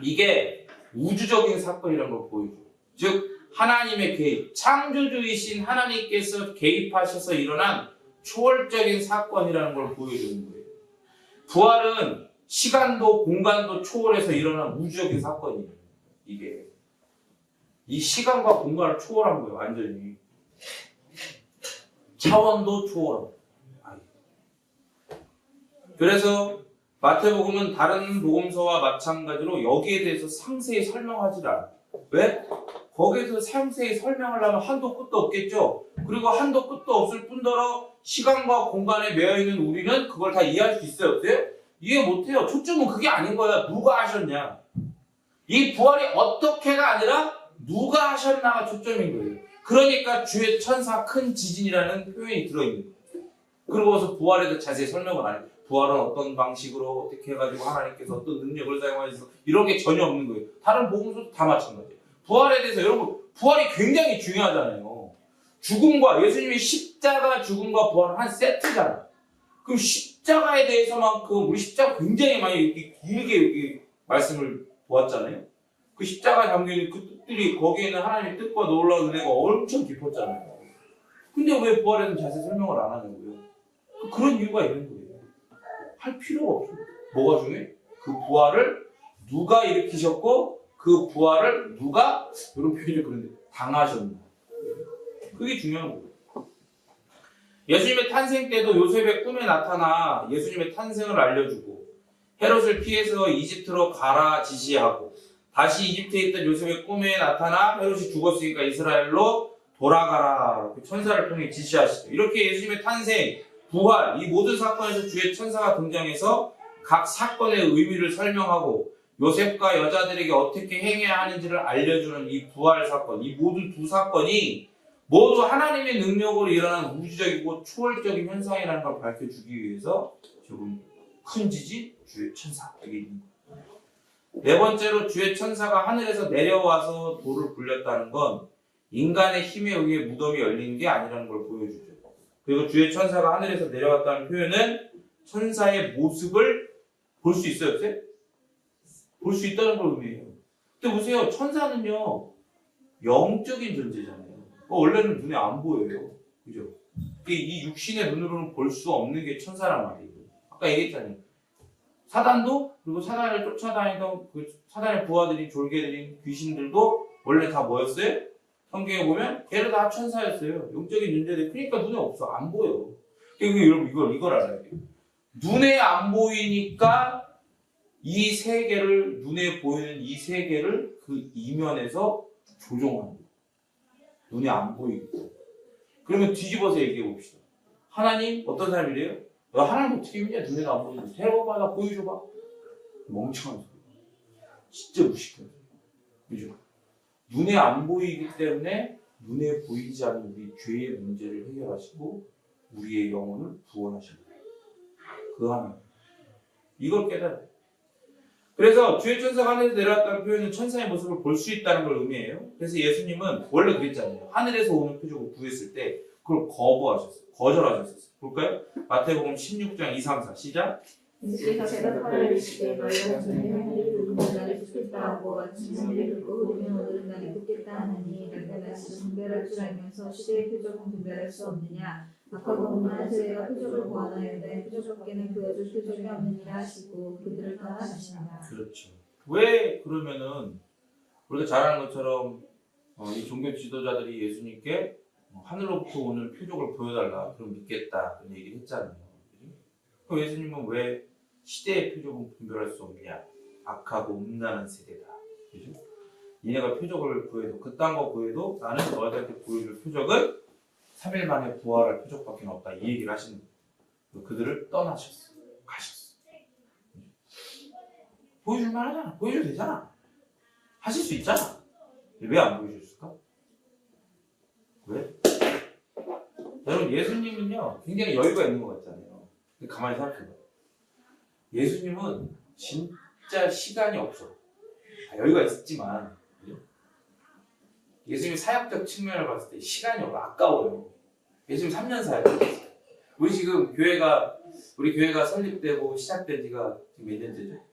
이게 우주적인 사건이라는 걸 보여줘요. 즉 하나님의 개입, 창조주이신 하나님께서 개입하셔서 일어난 초월적인 사건이라는 걸 보여주는 거예요. 부활은 시간도 공간도 초월해서 일어난 우주적인 사건이에요. 이게 이 시간과 공간을 초월한 거예요. 완전히 차원도 초월한 거예요. 그래서 마태복음은 다른 복음서와 마찬가지로 여기에 대해서 상세히 설명하지 않아요. 왜? 거기에서 상세히 설명을 하면 한도 끝도 없겠죠. 그리고 한도 끝도 없을 뿐더러 시간과 공간에 매여있는 우리는 그걸 다 이해할 수 있어요. 어때요? 이해 못해요. 초점은 그게 아닌 거야. 누가 하셨냐. 이 부활이 어떻게가 아니라 누가 하셨나가 초점인 거예요. 그러니까 주의 천사 큰 지진이라는 표현이 들어있는 거예요. 그러고서 부활에 대해 자세히 설명을 안 해요. 부활은 어떤 방식으로 어떻게 해가지고 하나님께서 어떤 능력을 사용하셔서 이런 게 전혀 없는 거예요. 다른 복음서도 다 마찬가지예요. 부활에 대해서 여러분 부활이 굉장히 중요하잖아요. 죽음과 예수님의 십자가 죽음과 부활은 한 세트잖아요. 그럼 십자가에 대해서만큼 우리 십자가 굉장히 많이 길게 말씀을 보았잖아요. 그 십자가에 담겨있는 그 뜻들이 거기에는 하나님의 뜻과 놀라운 은혜가 엄청 깊었잖아요. 근데 왜 부활에는 자세히 설명을 안 하냐고요? 그런 이유가 있는 거예요. 할 필요가 없어요. 뭐가 중요해? 그 부활을 누가 일으키셨고 그 부활을 누가 이런 표현이 그런데 당하셨나. 그게 중요한 거예요. 예수님의 탄생 때도 요셉의 꿈에 나타나 예수님의 탄생을 알려주고 헤롯을 피해서 이집트로 가라 지시하고 다시 이집트에 있던 요셉의 꿈에 나타나 헤롯이 죽었으니까 이스라엘로 돌아가라 이렇게 천사를 통해 지시하시죠. 이렇게 예수님의 탄생, 부활 이 모든 사건에서 주의 천사가 등장해서 각 사건의 의미를 설명하고 요셉과 여자들에게 어떻게 행해야 하는지를 알려주는 이 부활 사건, 이 모든 두 사건이 모두 하나님의 능력으로 일어난 우주적이고 초월적인 현상이라는 걸 밝혀주기 위해서 조금 큰 지지 주의 천사 여기 있는 거예요. 네 번째로 주의 천사가 하늘에서 내려와서 돌을 굴렸다는 건 인간의 힘에 의해 무덤이 열리는 게 아니라는 걸 보여주죠. 그리고 주의 천사가 하늘에서 내려왔다는 표현은 천사의 모습을 볼 수 있어요, 없어요? 볼 수 있다는 걸 의미해요. 근데 보세요, 천사는요 영적인 존재잖아요. 원래는 눈에 안 보여요, 그죠? 이 육신의 눈으로는 볼 수 없는 게 천사란 말이에요. 아까 얘기했잖아요. 사단도 그리고 사단을 쫓아다니던 그 사단의 부하들이 졸개들인 귀신들도 원래 다 뭐였어요? 성경에 보면 걔들 다 천사였어요. 영적인 존재들. 그러니까 눈에 없어. 안 보여. 그러니까 여러분 이걸 알아야 돼요. 눈에 안 보이니까 이 세계를 눈에 보이는 이 세계를 그 이면에서 조종하는 거예요. 눈에 안 보이고. 그러면 뒤집어서 얘기해 봅시다. 하나님 어떤 사람이래요? 야, 하나님 어떻게 믿냐? 눈에도 안 보이는데. 데려봐, 나 보여줘봐. 멍청한 소리. 진짜 무식해요. 그죠? 눈에 안 보이기 때문에 눈에 보이지 않는 우리 죄의 문제를 해결하시고 우리의 영혼을 구원하시는 거예요. 그 하나님. 이걸 깨달아요. 그래서 주의 천사가 하늘에서 내려왔다는 표현은 천사의 모습을 볼 수 있다는 걸 의미해요. 그래서 예수님은 원래 그랬잖아요. 하늘에서 오는 표적을 구했을 때 그걸 거절하셨어요. 볼까요? 마태복음 16장 2, 3, 4 시작. 예수께서 대답하여 이르시되 너희가 전에 나를 죽겠다고 아침에 듣고 우리는 오늘은 나를 듣겠다 하느니 내가 다시 분별할 줄 알면서 시대의 표적은 분별할 수 없느냐. 악하고 오만한 세대가 표적을 보아하였는데 표적밖에는 그어줄 표적이 없느니라 하시고 그들을 떠나가시니라. 그렇죠. 왜 그러면은 우리가 잘 아는 것처럼 이 종교 지도자들이 예수님께 하늘로부터 오는 표적을 보여달라 그럼 믿겠다 그런 얘기를 했잖아요. 그럼 예수님은 왜 시대의 표적은 분별할 수 없냐? 악하고 음란한 세대다. 그죠? 니네가 표적을 구해도 그딴 거 구해도 나는 너희들한테 보여줄 표적은 3일 만에 부활할 표적밖에 없다. 이 얘기를 하시는 거예요. 그들을 떠나셨어. 가셨어. 보여줄 만하잖아. 보여줘도 되잖아. 하실 수 있잖아. 왜 안 보여주셨을까? 왜? 여러분 예수님은요 굉장히 여유가 있는 것 같잖아요. 근데 가만히 생각해봐요. 예수님은 진짜 시간이 없어. 여유가 있었지만 그죠? 예수님 사역적 측면을 봤을 때 시간이 아까워요. 예수님 3년 사역했어요. 우리 교회가 설립되고 시작된 지가 지금 몇 년째죠?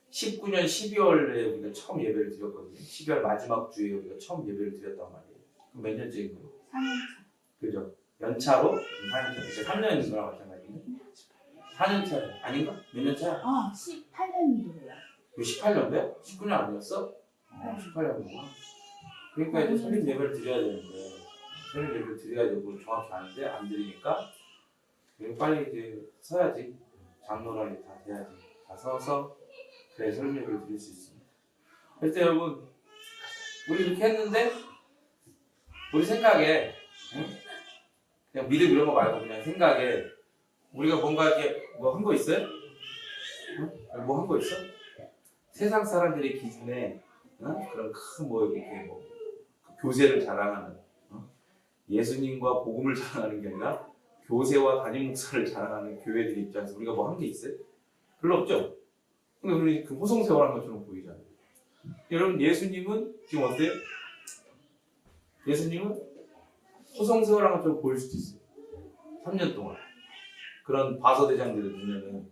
19년 12월에 우리가 처음 예배를 드렸거든요. 12월 마지막 주에 우리가 처음 예배를 드렸단 말이에요. 그럼 몇 년째인 거예요? 3년차. 그죠? 연차로 4년차. 이제 3년인 거랑 마찬가지네. 4년차 아닌가? 몇 년차야? 18년도래요. 18년도야? 19년 아니었어? 18년도구나. 그러니까 이제 설립 예배를 드려야 되는데 설립 예배를 드려야 되고 정확히 아는데 안 드리니까 빨리 이제 서야지. 장로랑이 다 돼야지. 다 서서 그래 설립 예배를 드릴 수 있습니다. 그래서 여러분 우리 이렇게 했는데 우리 생각에 그냥 믿음 이런 거 말고 그냥 생각에 우리가 뭔가 이렇게 뭐 한 거 있어요? 뭐 한 거 있어? 세상 사람들의 기준에 그런 큰 뭐 이렇게 뭐 교세를 자랑하는 예수님과 복음을 자랑하는 게 아니라 교세와 담임 목사를 자랑하는 교회들 입장에서 우리가 뭐 한 게 있어요? 별로 없죠? 근데 우리 그 호송세월한 것처럼 보이잖아요. 여러분 예수님은 지금 어때요? 예수님은 호송세월한 것처럼 보일 수도 있어요. 3년 동안 그런 바서대장들의 눈에는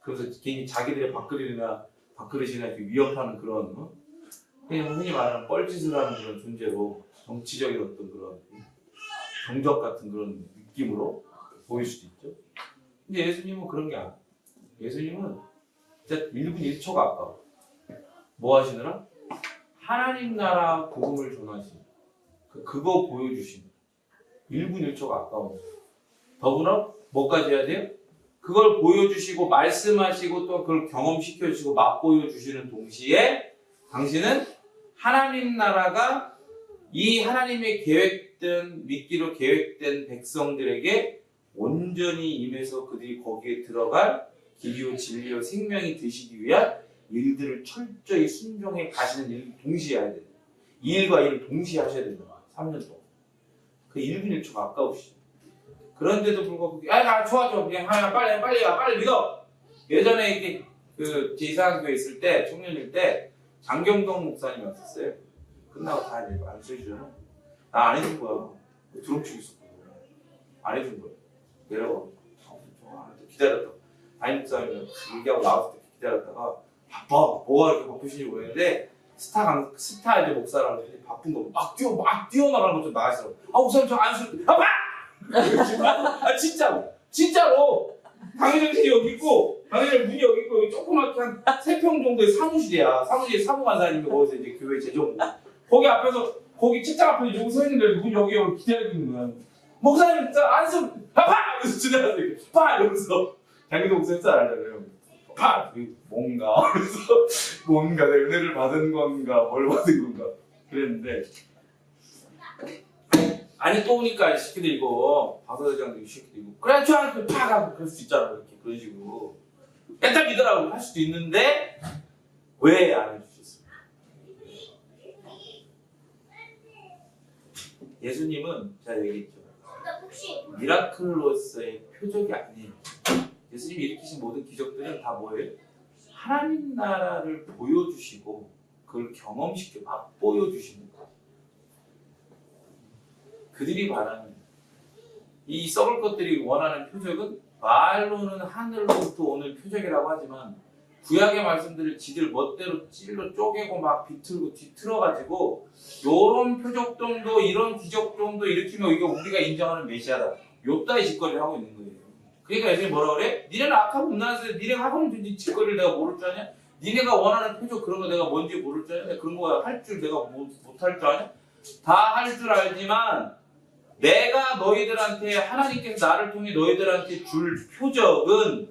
그래서 괜히 자기들의 밥그릇이나 이렇게 위협하는 그런 그냥 흔히 말하는 뻘짓을 하는 그런 존재로 정치적인 어떤 그런 정적 같은 그런 느낌으로 보일 수도 있죠. 근데 예수님은 그런 게 아니에요. 예수님은 진짜 1분 1초가 아까워. 뭐 하시느라? 하나님 나라 복음을 전하시는 그거 보여주시는 1분 1초가 아까워. 더불어 뭐까지 해야 돼요? 그걸 보여주시고 말씀하시고 또 그걸 경험시켜주시고 맛보여주시는 동시에 당신은 하나님 나라가 이 하나님의 계획된 믿기로 계획된 백성들에게 온전히 임해서 그들이 거기에 들어갈 길이요 진리요 생명이 되시기 위한 일들을 철저히 순종해 가시는 일을 동시에 해야 된다. 이 일과 이 일을 동시에 하셔야 된다. 3년 동안. 그 1분 1초가 아까우시죠. 그런데도 불구하고 좋아 그냥 빨리 믿어. 예전에 이게 제 이상한 교회 있을 때 청년일 때 장경동 목사님 왔었어요. 끝나고 다 이제 안 써주잖아. 나 안 해준 거야. 드럼치고 있었거든. 안 해준 거야. 내려가. 기다렸다. 담임 목사님이 얘기하고 나왔을 때 기다렸다가 바빠. 뭐가 이렇게 바쁘신지 모르겠는데 스타 이제 목사랑 바쁜 거 막 뛰어나가는 거 좀 나가시더라고. 목사님 저 안 쓰. 봐! 진짜로 당회장실이 여기 있고 당회장 문이 여기 있고 여기 조그맣게 한 3평 정도의 사무실이야. 사무실에 사무관사님이 거기서 이제 교회 재정부 거기 앞에서 거기 책장 앞에 여기 서 있는데 문 여기 기다리고 있는 거야. 목사님 안수 봐! 이러면서 지나가서 봐! 이러면서 자기도 목사님 잘 알잖아요. 봐! 뭔가 그래서 뭔가 내 은혜를 받은 건가 뭘 받은 건가 그랬는데 아니 또 오니까 시키들 이거 바사대장도 시키들 이거 그래 좋아 팍 하고 그럴 수 있잖아 이렇게 그런 식으로 일단 믿으라고 할 수도 있는데 왜 안 해주셨어요? 예수님은 제가 얘기했죠. 미라클로서의 표적이 아니에요. 예수님이 일으키신 모든 기적들은 다 뭐예요? 하나님 나라를 보여주시고 그걸 경험시켜 맛보여주시는 거예요. 그들이 바라는 이 썩을 것들이 원하는 표적은 말로는 하늘로부터 오는 표적이라고 하지만 구약의 말씀들을 지들 멋대로 찔러 쪼개고 막 비틀고 뒤틀어가지고 요런 표적 정도 이런 기적 정도 일으키면 이게 우리가 인정하는 메시아다 요따위 짓거리를 하고 있는 거예요. 그러니까 예수님이 뭐라 그래? 니네는 악하고 음란해서 니네가 하고 있는 짓거리를 내가 모를 줄 아냐? 니네가 원하는 표적 그런 거 내가 뭔지 모를 줄 아냐? 내가 그런 거 할 줄 내가 못할 줄 아냐? 다 할 줄 알지만 내가 너희들한테 하나님께서 나를 통해 너희들한테 줄 표적은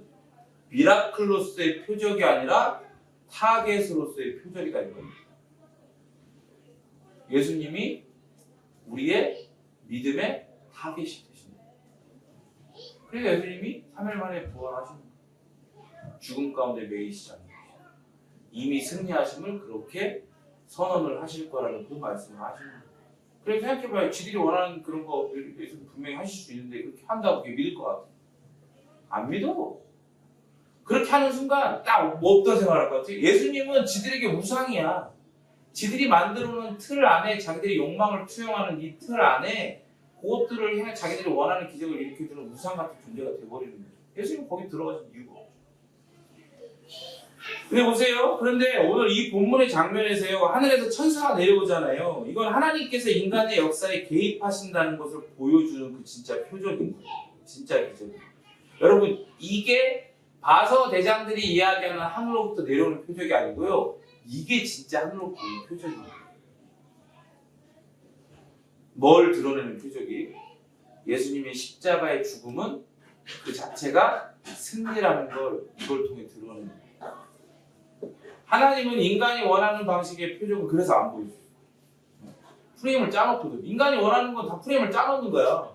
미라클로스의 표적이 아니라 타겟으로서의 표적이다 이겁니다. 예수님이 우리의 믿음의 타겟이 되십니다. 그래서 예수님이 3일 만에 부활하신 죽음 가운데 매이시지 않는 것이죠. 이미 승리하심을 그렇게 선언을 하실 거라는 그 말씀을 하시는 거예요. 그래서 생각해봐요. 지들이 원하는 그런 거 예수님 분명히 하실 수 있는데 그렇게 한다고 그게 믿을 것 같아? 안 믿어. 그렇게 하는 순간 딱 뭐 어떤 생각을 할 것 같아? 예수님은 지들에게 우상이야. 지들이 만들어놓은 틀 안에 자기들의 욕망을 투영하는 이 틀 안에 그것들을 향해 자기들이 원하는 기적을 일으켜주는 우상 같은 존재가 돼버리는 거죠. 예수님은 거기 들어가신 이유가 없죠. 근데 보세요. 그런데 오늘 이 본문의 장면에서요. 하늘에서 천사가 내려오잖아요. 이건 하나님께서 인간의 역사에 개입하신다는 것을 보여주는 그 진짜 표적인 거예요. 진짜 기적이에요. 여러분 이게 바서 대장들이 이야기하는 하늘로부터 내려오는 표적이 아니고요. 이게 진짜 하늘로부터 오는 표적이에요. 뭘 드러내는 표적이? 예수님의 십자가의 죽음은 그 자체가 승리라는 걸 이걸 통해 드러내는 거예요. 하나님은 인간이 원하는 방식의 표적을 그래서 안 보여줘요. 프레임을 짜놓거든. 인간이 원하는 건 다 프레임을 짜놓는 거야.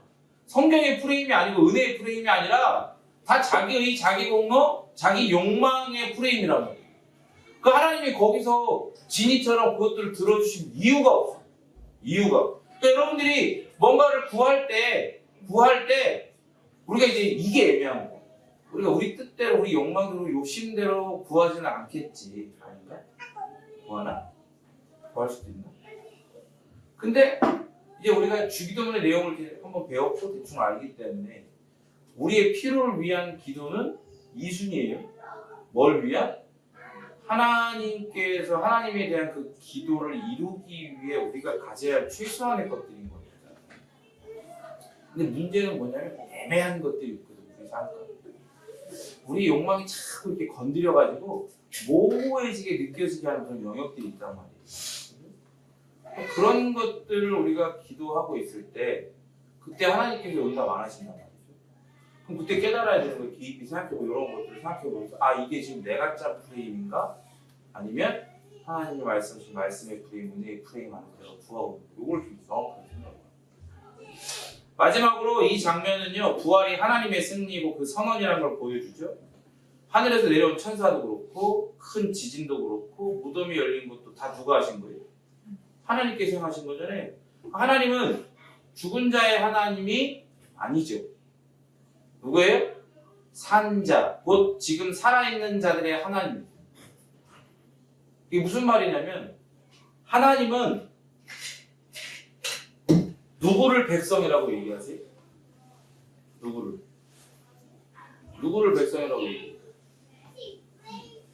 성경의 프레임이 아니고 은혜의 프레임이 아니라 다 자기의 자기 공로, 자기 욕망의 프레임이란 말이에요. 그 하나님이 거기서 진이처럼 그것들을 들어주신 이유가 없어요. 이유가. 그러니까 여러분들이 뭔가를 구할 때 우리가 이제 이게 애매한 거예요. 우리가 우리 뜻대로 우리 욕망대로 욕심대로 구하지는 않겠지. 아닌가? 구하나? 구할 수도 있나? 근데 이제 우리가 주기도문의 내용을 이제 한번 배웠고 대충 알기 때문에 우리의 필요를 위한 기도는 이순이에요. 뭘 위한? 하나님께서 하나님에 대한 그 기도를 이루기 위해 우리가 가져야 할 최소한의 것들인 겁니다. 근데 문제는 뭐냐면 애매한 것들이 있거든요. 우리 삶 가운데. 우리 욕망이 자꾸 이렇게 건드려가지고 모호해지게 느껴지게 하는 그런 영역들이 있단 말이에요. 그런 것들을 우리가 기도하고 있을 때 그때 하나님께서 응답 안 하신단 말이죠. 그럼 그때 깨달아야 되는 거예요. 깊이 생각해보고 이런 것들을 생각해보면서 아 이게 지금 내가 짠 프레임인가? 아니면 하나님의 말씀하신 말씀의 프레임, 은혜의 프레임 안에 내가 구하고 있는 이걸 좀 정확하게 생각해요. 마지막으로 이 장면은요. 부활이 하나님의 승리고 그 선언이라는 걸 보여주죠. 하늘에서 내려온 천사도 그렇고 큰 지진도 그렇고 무덤이 열린 것도 다 누가 하신 거예요? 하나님께서 하신 거잖아요. 하나님은 죽은 자의 하나님이 아니죠. 누구예요? 산자, 곧 지금 살아있는 자들의 하나님입니다. 이게 무슨 말이냐면 하나님은 누구를 백성이라고 얘기하세요? 누구를 백성이라고 얘기해요?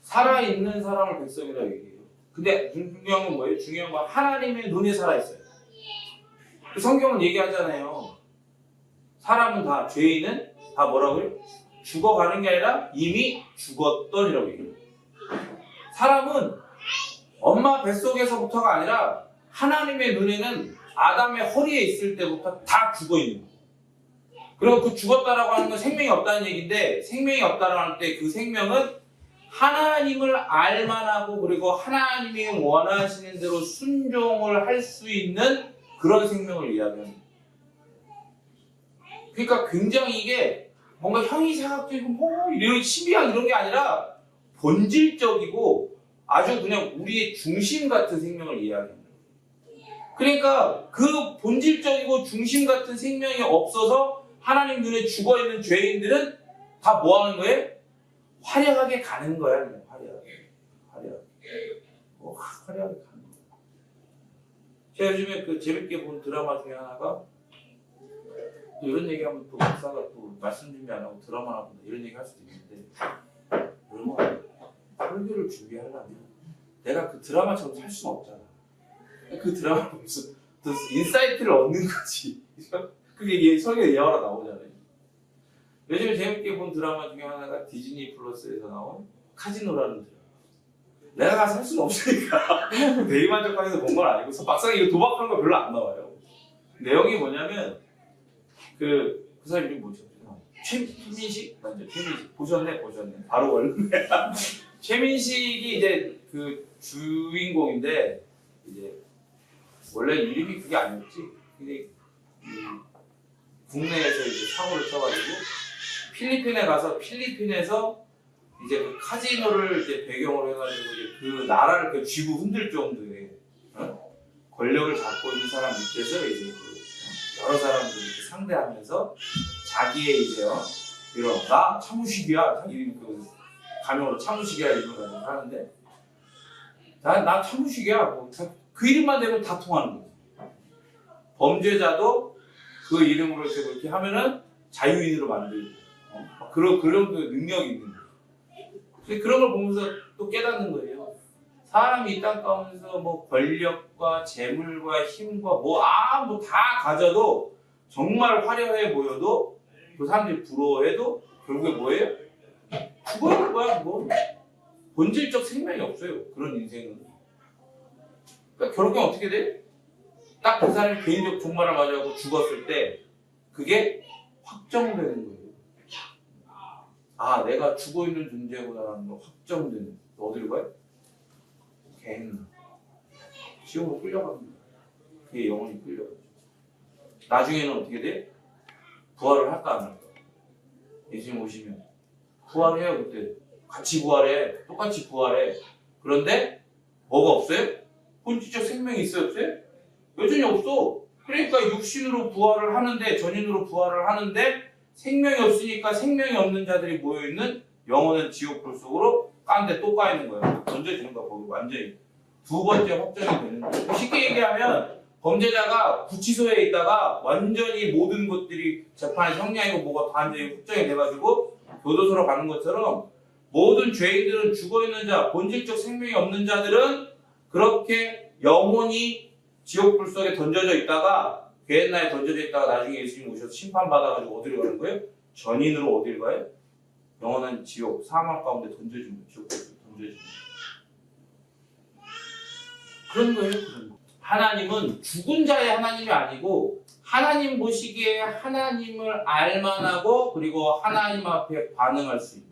살아있는 사람을 백성이라고 얘기해요. 근데 중요한 건 뭐예요? 중요한 건 하나님의 눈에 살아있어요. 그 성경은 얘기하잖아요. 사람은 다, 죄인은 다 뭐라고요? 죽어가는 게 아니라 이미 죽었던이라고 얘기해요. 사람은 엄마 뱃속에서부터가 아니라 하나님의 눈에는 아담의 허리에 있을 때부터 다 죽어있는 거예요. 그리고 그 죽었다라고 하는 건 생명이 없다는 얘기인데 생명이 없다라고 할 때 그 생명은 하나님을 알만하고 그리고 하나님이 원하시는 대로 순종을 할 수 있는 그런 생명을 이야기합니다. 그러니까 굉장히 이게 뭔가 형이상학적이고 뭐 이런 신비한 이런 게 아니라 본질적이고 아주 그냥 우리의 중심 같은 생명을 이야기합니다. 그러니까 그 본질적이고 중심 같은 생명이 없어서 하나님 눈에 죽어있는 죄인들은 다 뭐 하는 거예요? 화려하게 가는 거야. 그냥 화려하게 가는 거야. 제가 요즘에 그 재밌게 본 드라마 중에 하나가 또 이런 얘기하면 또 목사가 또 말씀 준비 안 하고 드라마나 본다 이런 얘기 할 수도 있는데 얼마나 설교를 준비하려면 내가 그 드라마처럼 살 수는 없잖아. 그 드라마 보면서 또 인사이트를 얻는 거지. 그게 설교 예화로 나오잖아요. 요즘에 재밌게 본 드라마 중에 하나가 디즈니 플러스에서 나온 카지노라는 드라마. 내가 가서 할 수는 없으니까 대리만족하면서 본 건 아니고 막상 이거 도박하는 거 별로 안 나와요. 내용이 뭐냐면 그 사람 이름이 뭐죠? 최민식? 맞죠? 최민식. 보셨네? 바로 걸렸네. 최민식이 이제 그 주인공인데 이제 원래 이름이 그게 아니었지. 근데 국내에서 이제 사고를 쳐가지고 필리핀에 가서 필리핀에서 이제 그 카지노를 이제 배경으로 해가지고 이제 그 나라를 그 쥐고 흔들 정도의 권력을 잡고 있는 사람 밑에서 이제 그 여러 사람들을 이렇게 상대하면서 자기의 이제 이런 나 차무식이야 이름 그 가명으로 차무식이야 이름을 가지고 하는데 나 차무식이야 뭐, 그 이름만 되면 다 통하는 거지. 범죄자도 그 이름으로 이렇게 하면은 자유인으로 만들고 그런 능력이 있는 거예요. 그런 걸 보면서 또 깨닫는 거예요. 사람이 이 땅 가운데서 뭐 권력과 재물과 힘과 뭐 다 가져도 정말 화려해 보여도 그 사람들이 부러워해도 결국에 뭐예요? 죽어있는 거야. 뭐 본질적 생명이 없어요. 그런 인생은. 그러니까 결국에 어떻게 돼? 딱 그 사람이 개인적 종말을 맞이하고 죽었을 때 그게 확정되는 거예요. 아, 내가 죽어있는 존재구나라는 거 확정되는. 어디로 가요? 개인. 지옥으로 끌려갑니다. 그게 영혼이 끌려가죠. 나중에는 어떻게 돼? 부활을 할까 안 할까? 예수님 오시면 부활해요. 그때 같이 부활해. 똑같이 부활해. 그런데 뭐가 없어요? 본질적 생명이 있어요? 없어요? 여전히 없어. 그러니까 육신으로 부활을 하는데 전인으로 부활을 하는데 생명이 없으니까 생명이 없는 자들이 모여있는 영원한 지옥불 속으로 깐데 또 까이는 거예요. 던져지는 거야. 거기 완전히 두 번째 확정이 되는 거예요. 쉽게 얘기하면 범죄자가 구치소에 있다가 완전히 모든 것들이 재판에 형량이고 뭐가 완전히 확정이 돼가지고 교도소로 가는 것처럼 모든 죄인들은 죽어있는 자, 본질적 생명이 없는 자들은 그렇게 영원히 지옥불 속에 던져져 있다가 게hen나에 던져져 있다가 나중에 예수님 오셔서 심판받아가지고 어디로 가는 거예요? 전인으로 어디로 가요? 영원한 지옥, 사망 가운데 던져주는 지옥 던져주는 그런 거예요. 그런 거. 하나님은 죽은 자의 하나님이 아니고 하나님 보시기에 하나님을 알만하고 그리고 하나님 앞에 반응할 수 있는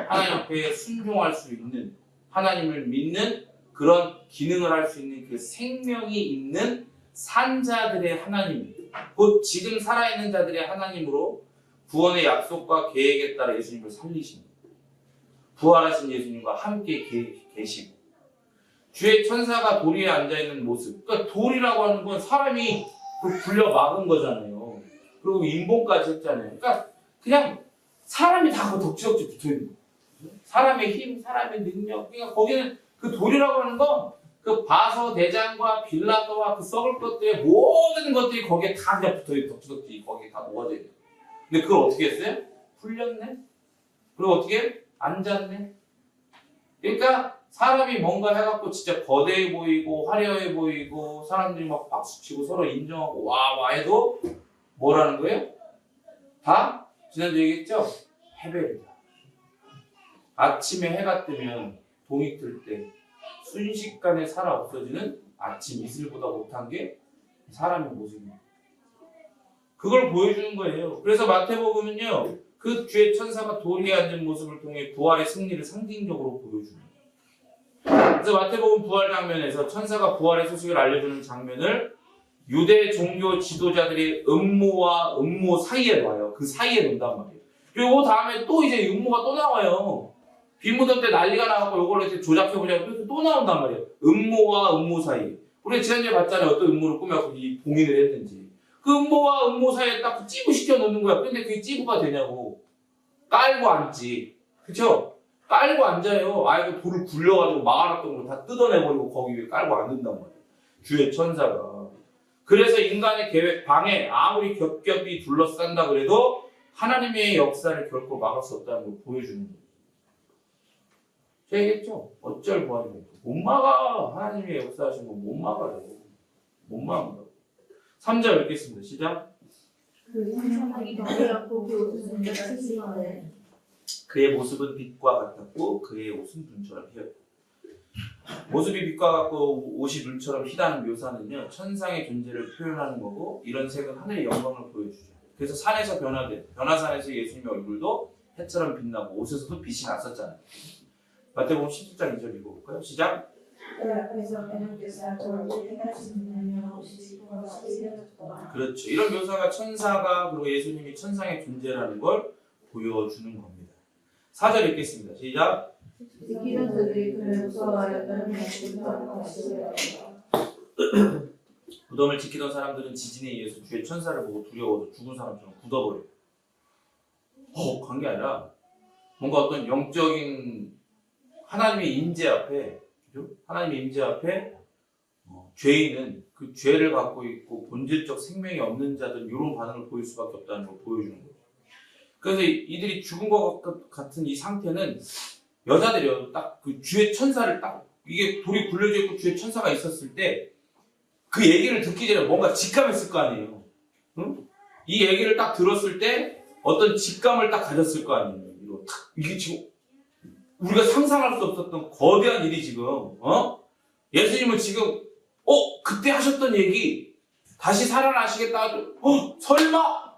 하나님 앞에 순종할 수 있는 하나님을 믿는 그런 기능을 할 수 있는 그 생명이 있는 산자들의 하나님 곧 지금 살아있는 자들의 하나님으로 구원의 약속과 계획에 따라 예수님을 살리십니다. 부활하신 예수님과 함께 계시고 주의 천사가 도리에 앉아있는 모습 그러니까 돌이라고 하는 건 사람이 굴려 막은 거잖아요. 그리고 인봉까지 했잖아요. 그러니까 그냥 사람이 다 그 덕지덕지 붙어있는 거예요. 사람의 힘, 사람의 능력 그러니까 거기는 그 돌이라고 하는 건 그 바서 대장과 빌라도와 그 썩을 것들의 모든 것들이 거기에 다 그냥 붙어있는 덕지덕지 거기에 다 모아져 있는 거예요. 근데 그걸 어떻게 했어요? 풀렸네? 그리고 어떻게? 앉았네? 그러니까 사람이 뭔가 해갖고 진짜 거대해 보이고 화려해 보이고 사람들이 막 박수치고 서로 인정하고 와 해도 뭐라는 거예요? 다 지난주 얘기했죠? 해벨이다. 아침에 해가 뜨면 동이 뜰 때 순식간에 살아 없어지는 아침 이슬보다 못한 게 사람의 모습입니다. 그걸 보여주는 거예요. 그래서 마태복음은요, 그 주의 천사가 도리에 앉은 모습을 통해 부활의 승리를 상징적으로 보여줍니다. 그래서 마태복음 부활 장면에서 천사가 부활의 소식을 알려주는 장면을 유대 종교 지도자들이 음모와 음모 사이에 놔요. 그 사이에 놓는단 말이에요. 그리고 다음에 또 이제 음모가 또 나와요. 빈무덤 때 난리가 나고 이걸 이렇게 조작해보자고 그래서 또 나온단 말이에요. 음모와 음모 사이. 우리 지난주에 봤잖아요. 어떤 음모를 꾸며서 이 봉인을 했는지. 그 음모와 음모 사이에 딱 찌부시켜 놓는 거야. 근데 그게 찌부가 되냐고. 깔고 앉지. 그쵸? 깔고 앉아요. 아예 그 돌을 굴려가지고 막아놨던 걸 다 뜯어내버리고 거기 위에 깔고 앉는단 말이에요. 주의 천사가. 그래서 인간의 계획, 방해, 아무리 겹겹이 둘러싼다 그래도 하나님의 역사를 결코 막을 수 없다는 걸 보여주는 거예요. 제가 얘기했죠? 어쩔 보안이 못 막아. 하나님의 역사하신 건 못 막아요. 못 막는다. 3절 읽겠습니다. 시작. 그 천사가 덩이었고 그 옷은 칠칠하네. 그의 모습은 빛과 같았고 그의 옷은 눈처럼 희었다. 모습이 빛과 같고 옷이 눈처럼 희다는 묘사는요 천상의 존재를 표현하는 거고 이런 색은 하늘의 영광을 보여주죠. 그래서 산에서 변화산에서 예수님의 얼굴도 해처럼 빛나고 옷에서도 빛이 났었잖아요. 마태복음 17장 2절 읽어볼까요? 시작. 그 앞에서 하나님께서 저를 택하시느냐며 옷이 찢어졌다. 그렇죠. 이런 묘사가 천사가 그리고 예수님이 천상의 존재라는 걸 보여주는 겁니다. 4절 읽겠습니다. 시작. 지키던 자들이 그를 무서워하였던 날부터 다시 무덤을 지키던 사람들은 지진에 의해서 주의 천사를 보고 두려워서 죽은 사람처럼 굳어버려요. 그런 게 아니라 뭔가 어떤 영적인 하나님의 임재 앞에, 그죠? 하나님의 임재 앞에 죄인은 그 죄를 갖고 있고 본질적 생명이 없는 자들은 이런 반응을 보일 수밖에 없다는 걸 보여주는 거예요. 그래서 이들이 죽은 것 같은 이 상태는 여자들이요. 딱 그 주의 천사를 딱 이게 돌이 굴려져 있고 주의 천사가 있었을 때 그 얘기를 듣기 전에 뭔가 직감했을 거 아니에요. 응? 이 얘기를 딱 들었을 때 어떤 직감을 딱 가졌을 거 아니에요. 이게 지금 우리가 상상할 수 없었던 거대한 일이 지금 예수님은 지금 그때 하셨던 얘기 다시 살아나시겠다 설마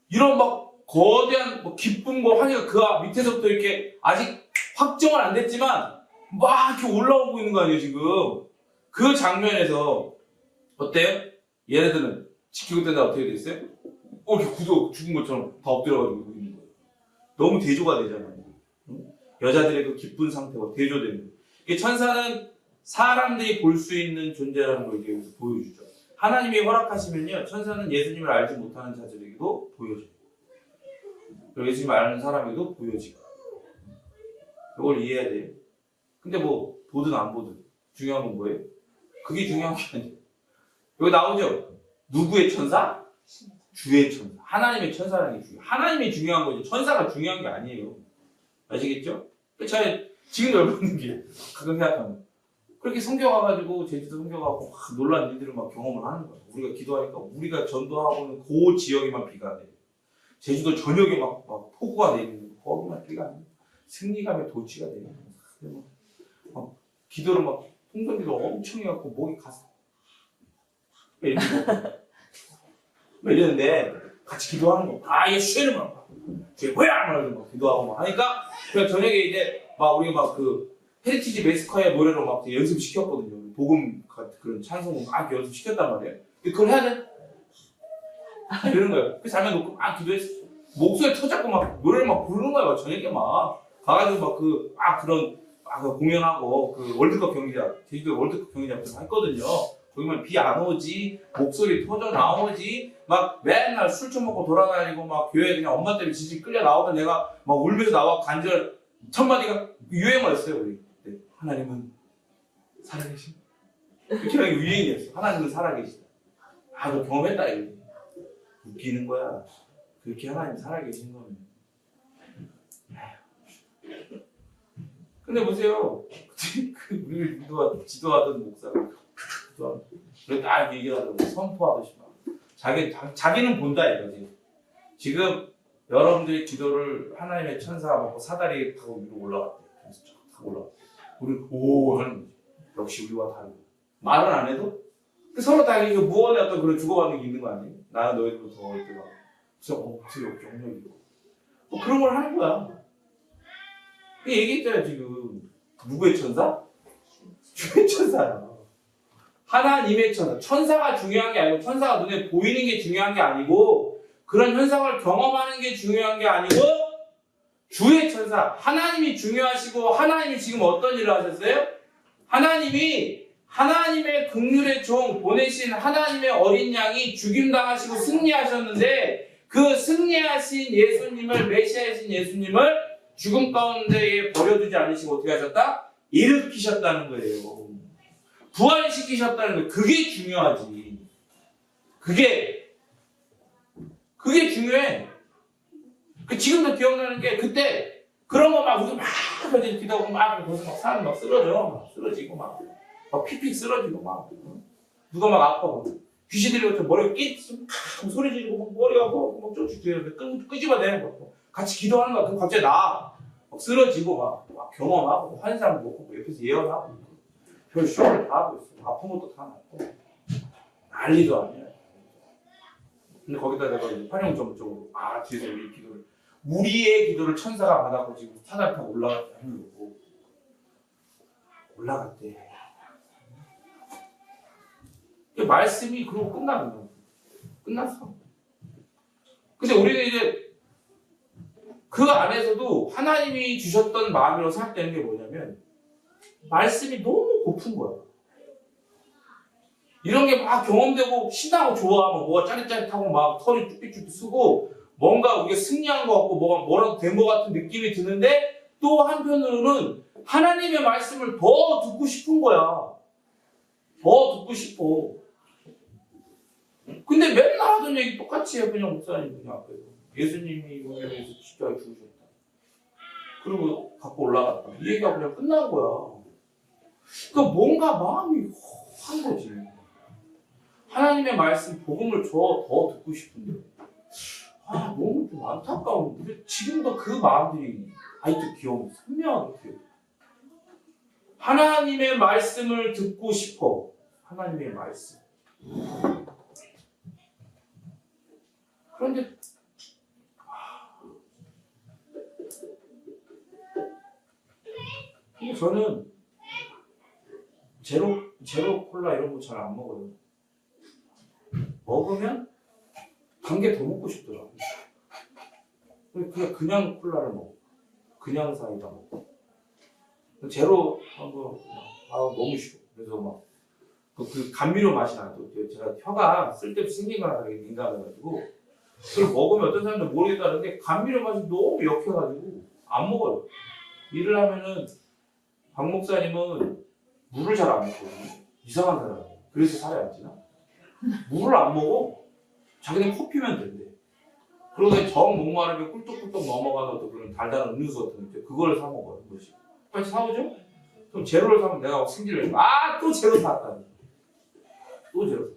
이런 막 거대한 기쁨과 환희가 그 밑에서부터 이렇게 아직 확정은 안 됐지만 막 이렇게 올라오고 있는 거 아니에요 지금. 그 장면에서 어때요? 얘네들은 지키고 있던 날 어떻게 됐어요? 이렇게 죽은 것처럼 다 엎드려가지고 있는 거예요. 너무 대조가 되잖아요. 여자들의 그 기쁜 상태가 대조되는 거예요. 이게 천사는 사람들이 볼 수 있는 존재라는 걸 이게 보여주죠. 하나님이 허락하시면요, 천사는 예수님을 알지 못하는 자들에게도 보여줘요. 그리고 예수님을 아는 사람에게도 보여지고. 이걸 이해해야 돼요. 근데 뭐 보든 안 보든 중요한 건 뭐예요? 그게 중요한 게 아니에요. 여기 나오죠? 누구의 천사? 주의 천사. 하나님의 천사라는 게 중요해요. 하나님이 중요한 거지 천사가 중요한 게 아니에요. 아시겠죠? 제가 지금 열받는 게 가끔 생각하면 그렇게 성교 가가지고 제주도 성교 가고 막 놀란 일들을 막 경험을 하는 거예요. 우리가 기도하니까 우리가 전도하고는 그 지역에만 비가 내려. 제주도 전역에 막 폭우가 내리는 거기만 뛰가 아니고 승리감에 도취가 돼요. 막 기도를 막 통성기도 엄청 해갖고 목이 가서 이러는데 같이 기도하는 거. 얘 쉬는 거. 쟤 뭐야? 막 기도하고 막 하니까 그냥 저녁에 이제 막 우리 막 그 헤리티지 메스커의 노래로 막 연습 시켰거든요. 복음 같은 그런 찬송을 막 연습 시켰단 말이에요. 그걸 해야 돼. 이러는 거예요. 그래서 자면 놓고 막 기도했어. 목소리 터잡고 막 노래를 막 부르는 거예요. 저녁에 막 가가지고 막 그런 공연하고 그 월드컵 경기장 제주도 월드컵 경기장에서 했거든요. 거기만 비 안 오지 목소리 터져 나오지 막 맨날 술 처먹고 돌아다니고 막 교회 그냥 엄마 때문에 지지 끌려 나오던 내가 막 울면서 나와 간절 첫 마디가 유행어였어요. 우리 네. 하나님은 살아계신 그렇게 하는 게 유행이었어. 하나님은 살아계시다. 너 경험했다 이거. 웃기는 거야. 그렇게 하나님 살아계신 거는. 근데 보세요. 우리를 지도하던 목사가 그래 딱 얘기하더라고. 선포하듯이 막 자기는 본다 이거지. 지금 여러분들의 기도를 하나님의 천사가 먹고 사다리 타고 위로 올라갔대. 그래서 쫙 타고 올라갔대. 우리는 오 하는 거지. 역시 우리와 다르고 말은 안 해도 서로 다 이게 무언의 어떤 그런 주고받는 게 있는 거 아니에요? 나는 너희들보다 더 어릴 때가 그래서 목소리 영역이고 뭐 그런 걸 하는 거야. 얘기했잖아요 지금. 누구의 천사? 주의 천사야. 하나님의 천사. 천사가 중요한 게 아니고 천사가 눈에 보이는 게 중요한 게 아니고 그런 현상을 경험하는 게 중요한 게 아니고 주의 천사. 하나님이 중요하시고 하나님이 지금 어떤 일을 하셨어요? 하나님이 하나님의 긍휼의 종 보내신 하나님의 어린 양이 죽임당하시고 승리하셨는데 그 승리하신 예수님을 메시아이신 예수님을 죽음 가운데에 버려두지 않으시고 어떻게 하셨다? 일으키셨다는 거예요. 부활시키셨다는 거예요. 그게 중요하지. 그게 중요해. 지금도 기억나는 게 그때 그런 거 막 우리 막 기도하고 막 거기서 막 사람 막 쓰러지고 막 픽픽 쓰러지고 막 누가 막 아파. 귀신들이 어쩌고 머리가 소리 지르고 막 머리가 막 쫓지 뒤에 끄집어내는 거. 같이 기도하는 거야. 그럼 갑자기 막 쓰러지고 막 경험하고 환상 보고 옆에서 예언하고 별 쇼를 다 하고 있어. 아픈 것도 다 낫고 난리도 아니야. 근데 거기다 내가 활용 전문적으로 뒤에서 우리의 기도를 천사가 받았고 지금 사다리 타고 올라갔다 하는 거고 올라갔대. 말씀이 그러고 끝나는 거야. 끝났어. 근데 우리는 이제 그 안에서도 하나님이 주셨던 마음으로 생각되는 게 뭐냐면 말씀이 너무 고픈 거야. 이런 게 막 경험되고 신나고 좋아. 막 뭐가 짜릿짜릿하고 막 털이 쭈삐쭈삐 쓰고 뭔가 우리가 승리한 것 같고 뭐라도 된 것 같은 느낌이 드는데 또 한편으로는 하나님의 말씀을 더 듣고 싶은 거야. 더 듣고 싶어. 근데 맨날 하던 얘기 똑같이 해. 그냥 목사님 그냥 앞에서 예수님이 우리를 위해서 십자가에 죽으셨다. 그리고 갖고 올라갔다. 이 얘기가 그냥 끝난 거야. 그러니까 뭔가 마음이 한 거지. 하나님의 말씀, 복음을 더 듣고 싶은데 너무 좀 안타까운데 지금도 그 마음들이 아직도 기억이 선명하게 기억해. 하나님의 말씀을 듣고 싶어. 하나님의 말씀. 그런데 저는 제로 콜라 이런 거 잘 안 먹어요. 먹으면 단 게 더 먹고 싶더라고요. 그냥 콜라를 먹어. 그냥 사이다 먹고. 제로 한거 너무 싫어. 그래서 막 그 감미료 맛이 나도 제가 혀가 쓸데없이 생긴 거라 되게 민감해가지고 그걸 먹으면 어떤 사람들 모르겠다는데 감미료 맛이 너무 역해가지고 안 먹어요. 일을 하면은 박 목사님은 물을 잘 안 먹거든요. 이상한 사람이에요. 그래서 살이 안 찌나? 물을 안 먹어. 자기는 커피면 된대. 그러고 정 목마르게 꿀떡꿀떡 넘어가는 또 그런 달달한 음료수 같은 거 그걸 사 먹어요. 한 번씩. 빨리 사오죠? 그럼 제로를 사면 내가 승질을 또 제로 샀다니. 또 제로 사.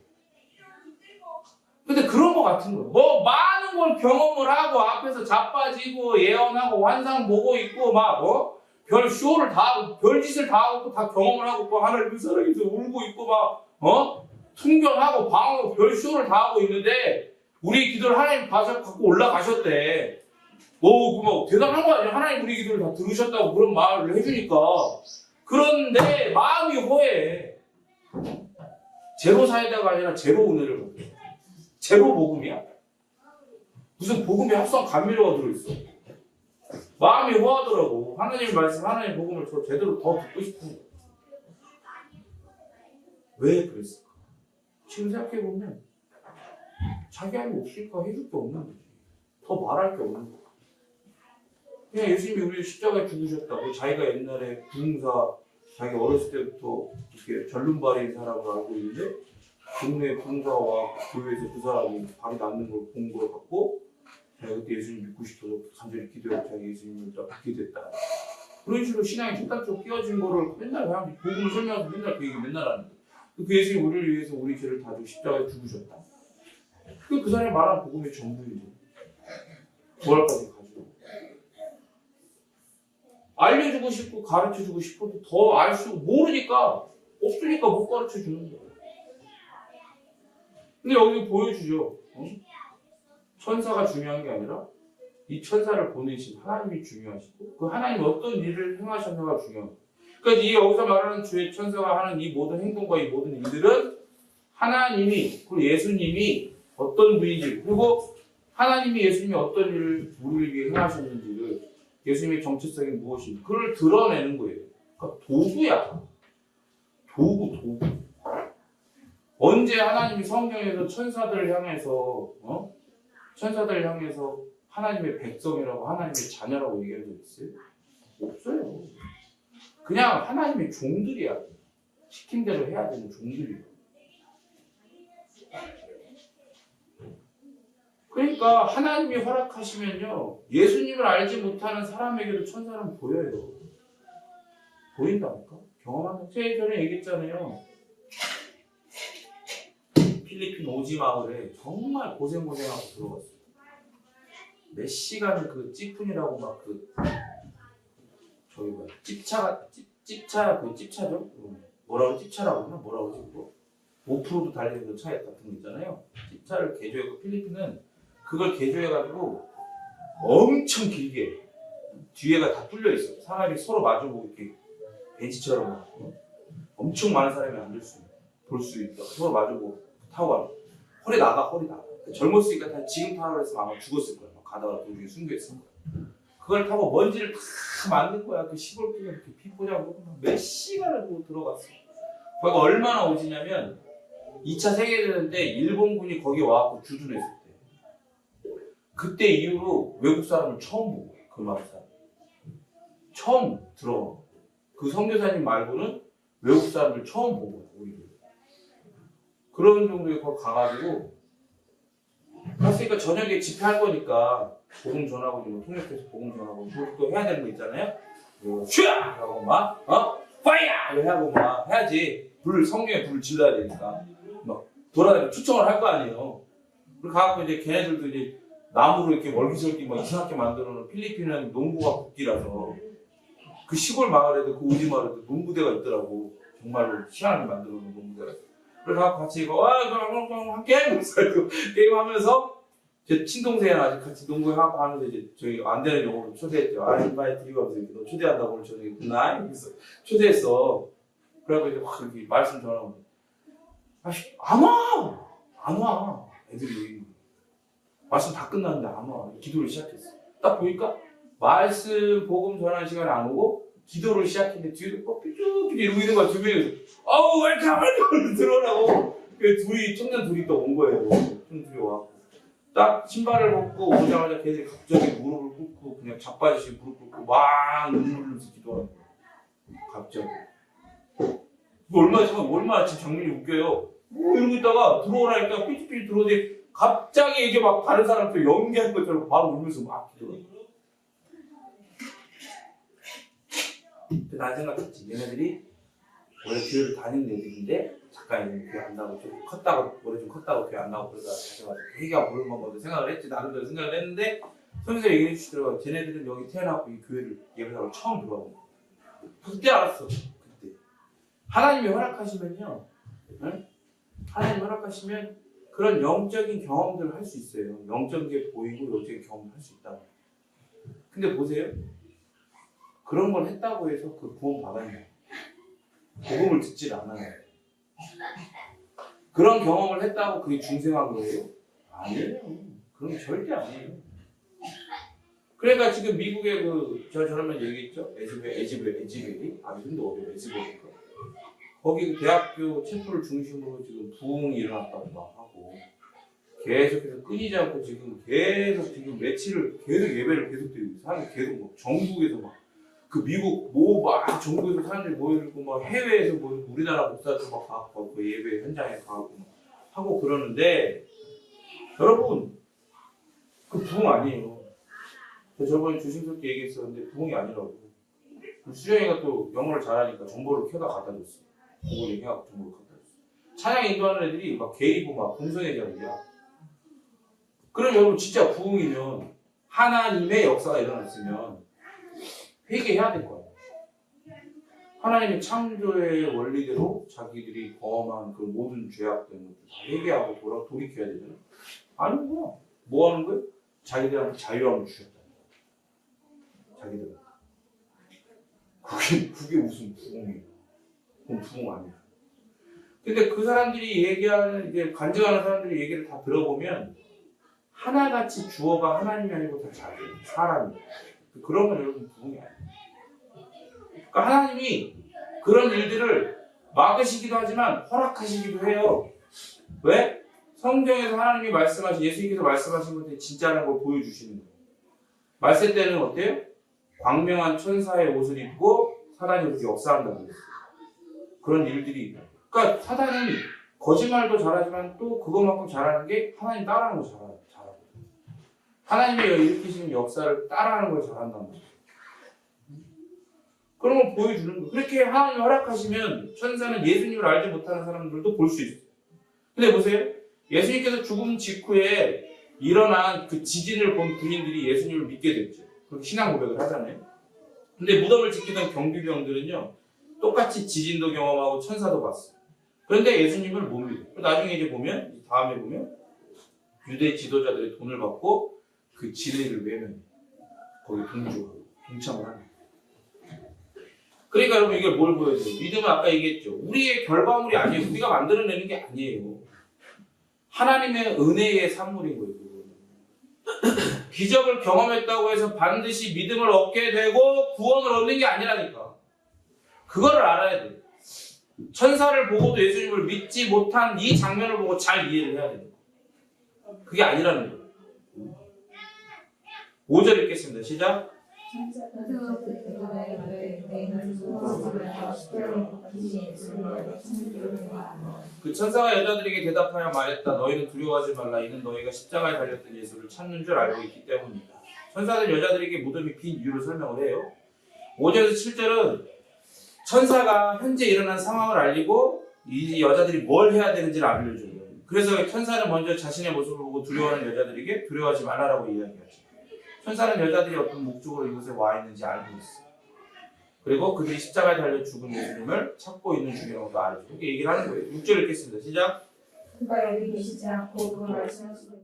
근데 근데 그런 거 같은 거예요. 뭐 많은 걸 경험을 하고 앞에서 자빠지고 예언하고 환상 보고 있고 막 별 쇼를 다 하고 별짓을 다 하고 다 경험을 하고 또 하나님 그 사랑에서 울고 있고 막 풍경하고 방황하고 별 쇼를 다 하고 있는데 우리 기도를 하나님 갖고 올라가셨대. 뭐 대단한 거 아니야? 하나님 우리 기도를 다 들으셨다고 그런 말을 해주니까. 그런데 마음이 허해. 제로 사이다가 아니라 제로 은혜를 먹어. 제로 복음이야? 무슨 복음이 합성 감미료가 들어있어. 마음이 허하더라고. 하나님 말씀, 하나님 복음을 저 제대로 더 듣고 싶은 거야. 왜 그랬을까? 지금 생각해보면 자기 안에 없으니까 해줄 게 없는 거지. 더 말할 게 없는 거야. 그냥 예수님이 우리 십자가에 죽으셨다고 자기가 옛날에 부흥사 자기 어렸을 때부터 이렇게 전륜발인 사람을 알고 있는데 동네 부흥사가 와 교회에서 그 사람이 발이 낫는 걸 본 걸 갖고 내가 그때 예수님 믿고 싶어서 간절히 기도해서 자기 예수님을 다 믿게 됐다. 그런 식으로 신앙이 툭탁툭 끼어진 거를 맨날 사람들이 복음을 설명하고 맨날 그 얘기 맨날 하는 거야. 그 예수님이 우리를 위해서 우리 죄를 다 십자가에 죽으셨다. 그 사람이 말하는 복음의 전부이죠. 부활까지 가지고. 알려주고 싶고 가르쳐주고 싶어도 더 알수 모르니까 없으니까 못 가르쳐주는 거예요. 근데 여기 보여주죠. 천사가 중요한 게 아니라 이 천사를 보내신 하나님이 중요하시고 그 하나님이 어떤 일을 행하셨는가가 중요한 거예요. 그러니까 이 여기서 말하는 주의 천사가 하는 이 모든 행동과 이 모든 일들은 하나님이 그리고 예수님이 어떤 분인지 그리고 하나님이 예수님이 어떤 일을 우리를 위해 행하셨는지를 예수님의 정체성이 무엇인지 그걸 드러내는 거예요. 그러니까 도구야. 도구. 언제 하나님이 성경에서 천사들을 향해서 하나님의 백성이라고 하나님의 자녀라고 얘기한 적 있어요? 없어요. 그냥 하나님의 종들이야. 시킨 대로 해야 되는 종들이야. 그러니까 하나님이 허락하시면요. 예수님을 알지 못하는 사람에게도 천사는 보여요. 보인다니까? 경험하는 제가 전에 얘기했잖아요. 필리핀 오지 마을에 정말 고생하고 들어갔어요. 몇 시간 그 찌푼이라고 막 저기 뭐야 찝차죠? 뭐라고 찝차라고 하나? 뭐라고 하지 그거? 5%도 달리는 그 차 같은 거 있잖아요. 찝차를 개조했고 필리핀은 그걸 개조해가지고 엄청 길게 뒤에가 다 뚫려 있어. 사람이 서로 마주보고 이렇게 벤치처럼 엄청 많은 사람이 앉을 수 볼 수 있다. 서로 마주보고 타고 가면 허리 나가. 젊었으니까 다 지금 타라고 했으면 아마 죽었을 거야. 가다가 도중에 숨겨있을 거야. 그걸 타고 먼지를 다 만든 거야. 그 시골길에 이렇게 피 꽂아보고 몇 시간을 들어갔어. 거기가 얼마나 오지냐면 2차 세계대전 때 일본군이 거기 와서 주둔했을 때 그때 이후로 외국 사람을 처음 보고 그 마을 사람 처음 들어가. 그 선교사님 말고는 외국 사람들 처음 보고 우리를 그런 정도에 거기 가가지고 갔으니까 저녁에 집회할 거니까 복음 전하고 뭐 통역해서 복음 전하고 또 해야 되는 거 있잖아요. 슈야 하고 막 파이야 이렇게 하고 막 해야지. 성경에 불을 질러야 되니까 막 돌아다니고 추청을 할 거 아니에요. 그리고 가갖고 이제 걔네들도 이제 나무로 이렇게 멀기설기 막 이상하게 만들어놓은 필리핀은 농구가 국기라서 그 시골 마을에도 그 오지 마을에도 농구대가 있더라고. 정말로 희한하게 만들어놓은 농구대가. 그래서 같이 이거 그럼 함께 게임하면서 제 친동생이랑 아직 같이 농구하고 하면서 이제 저희 안 되는 영어로 초대했죠. 인바이트 드리고 하면서 너 초대한다고 오늘 저녁에 굿나잇 이랬어. 초대했어. 그래갖고 이제 확 이렇게 말씀 전하고 안 와. 애들이 말씀 다 끝났는데 안 와. 기도를 시작했어. 딱 보니까 말씀 복음 전하는 시간에 안 오고 기도를 시작했는데 뒤에도 삐죽삐죽 이러고 있는 거야. 두 명이 웰컴 들어오라고. 둘이 청년 둘이 또 온 거예요. 좀 둘이 와갖고 딱 신발을 벗고 오자마자 걔들이 갑자기 무릎을 꿇고 그냥 자빠지시 무릎 꿇고 막 눈물 흘리면서 기도하는 거야. 갑자기 얼마나 지금 장면이 웃겨요. 이러고 있다가 들어오라니까 삐죽삐죽 들어오더니 갑자기 이게 막 다른 사람들 연기하는 것처럼 바로 울면서 막 기도해. 난 생각했지. 얘네들이 원래 교회를 다니는 애들인데 잠깐 교회 안 나오고 좀 컸다고 머리 좀 컸다고 교회 안 나오고 그러다가 다시 와서 교회가 모르는 건 먼저 생각을 했지 나름대로 생각을 했는데 선생님이 얘기해 주시더라고요. 쟤네들은 여기 태어나고 이 교회를 예배당을 처음 들어온 거예요. 그때 알았어. 그때 하나님이 허락하시면요. 네? 하나님이 허락하시면 그런 영적인 경험들을 할 수 있어요. 영적인 게 보이고 영적인 경험을 할 수 있다고. 근데 보세요. 그런 걸 했다고 해서 그 구원 받았냐? 복음을 듣질 않아요. 그런 경험을 했다고 그게 중생한 거예요? 아니에요. 그런 게 절대 아니에요. 그러니까 지금 미국의 저런면 얘기했죠? 에즈베리? 아, 이름도 어려워. 에즈베리인가? 거기 그 대학교 챔프를 중심으로 지금 부흥이 일어났다고 막 하고 계속해서 끊이지 않고 지금 계속 지금 며칠을 계속 예배를 계속 드리고 사람들이 계속 막 전국에서 막 그 미국 막 전국에서 사람들이 모여있고 막 해외에서 우리나라 목사들 막 가고 그 예배 현장에 가고 하고 그러는데 여러분 그 부흥 아니에요. 저번에 조심스럽게 얘기했었는데 부흥이 아니라고. 수정이가 또 영어를 잘하니까 정보를 켜다 갖다 줬어. 그거 얘기하고 정보를 갖다 줬어. 찬양 인도하는 애들이 막 개이고 막 공성의 자리야. 그럼 여러분 진짜 부흥이면 하나님의 역사가 일어났으면 회개해야 될 거예요. 하나님의 창조의 원리대로 자기들이 범한 그 모든 죄악들을 다 회개하고 돌이켜야 되잖아. 아닌 거야. 뭐 하는 거예요? 자기들한테 자유함을 주셨다. 자기들. 그게 무슨 부흥이에요? 그건 부흥 아니야. 근데 그 사람들이 얘기하는, 이제 간증하는 사람들이 얘기를 다 들어보면 하나같이 주어가 하나님이 아니고 다 자기, 사람이. 그러면 여러분 부흥이 아니에요. 그러니까 하나님이 그런 일들을 막으시기도 하지만 허락하시기도 해요. 왜? 성경에서 하나님이 말씀하신, 예수님께서 말씀하신 것들이 진짜라는 걸 보여주시는 거예요. 말세 때는 어때요? 광명한 천사의 옷을 입고 사단이 그렇게 역사한다고 그랬어요. 그런 일들이. 그러니까 사단은 거짓말도 잘하지만 또 그것만큼 잘하는 게 하나님 따라하는 거 잘하고. 하나님이 일으키시는 역사를 따라하는 걸 잘한단 말이에요. 그런 걸 보여주는 거예요. 그렇게 하나님이 허락하시면 천사는 예수님을 알지 못하는 사람들도 볼 수 있어요. 근데 보세요. 예수님께서 죽음 직후에 일어난 그 지진을 본 군인들이 예수님을 믿게 됐죠. 그렇게 신앙 고백을 하잖아요. 근데 무덤을 지키던 경비병들은요. 똑같이 지진도 경험하고 천사도 봤어요. 그런데 예수님을 못 믿어요. 나중에 이제 보면, 다음에 보면 유대 지도자들의 돈을 받고 그 진리를 외면 거기 동참을 합니다. 그러니까 여러분 이게 뭘 보여줘요? 믿음은 아까 얘기했죠. 우리의 결과물이 아니에요. 우리가 만들어내는 게 아니에요. 하나님의 은혜의 산물인 거예요. 기적을 경험했다고 해서 반드시 믿음을 얻게 되고 구원을 얻는 게 아니라니까. 그거를 알아야 돼요. 천사를 보고도 예수님을 믿지 못한 이 장면을 보고 잘 이해를 해야 돼요. 그게 아니라는 거예요. 5절 읽겠습니다. 시작. 그 천사가 여자들에게 대답하여 말했다. 너희는 두려워하지 말라. 이는 너희가 십자가에 달렸던 예수를 찾는 줄 알고 있기 때문이다. 천사는 여자들에게 무덤이 빈 이유를 설명을 해요. 5절에서 7절은 천사가 현재 일어난 상황을 알리고 이 여자들이 뭘 해야 되는지를 알려줘요. 그래서 천사는 먼저 자신의 모습을 보고 두려워하는 여자들에게 두려워하지 말라라고 이야기하죠. 천사는 여자들이 어떤 목적으로 이곳에 와 있는지 알고 있어요. 그리고 그들이 십자가에 달려 죽은 예수님을 찾고 있는 중이라고도 알죠. 이렇게 얘기를 하는 거예요. 6절 읽겠습니다. 시작. 그가 여기 계시지 않고 그가 말씀하시는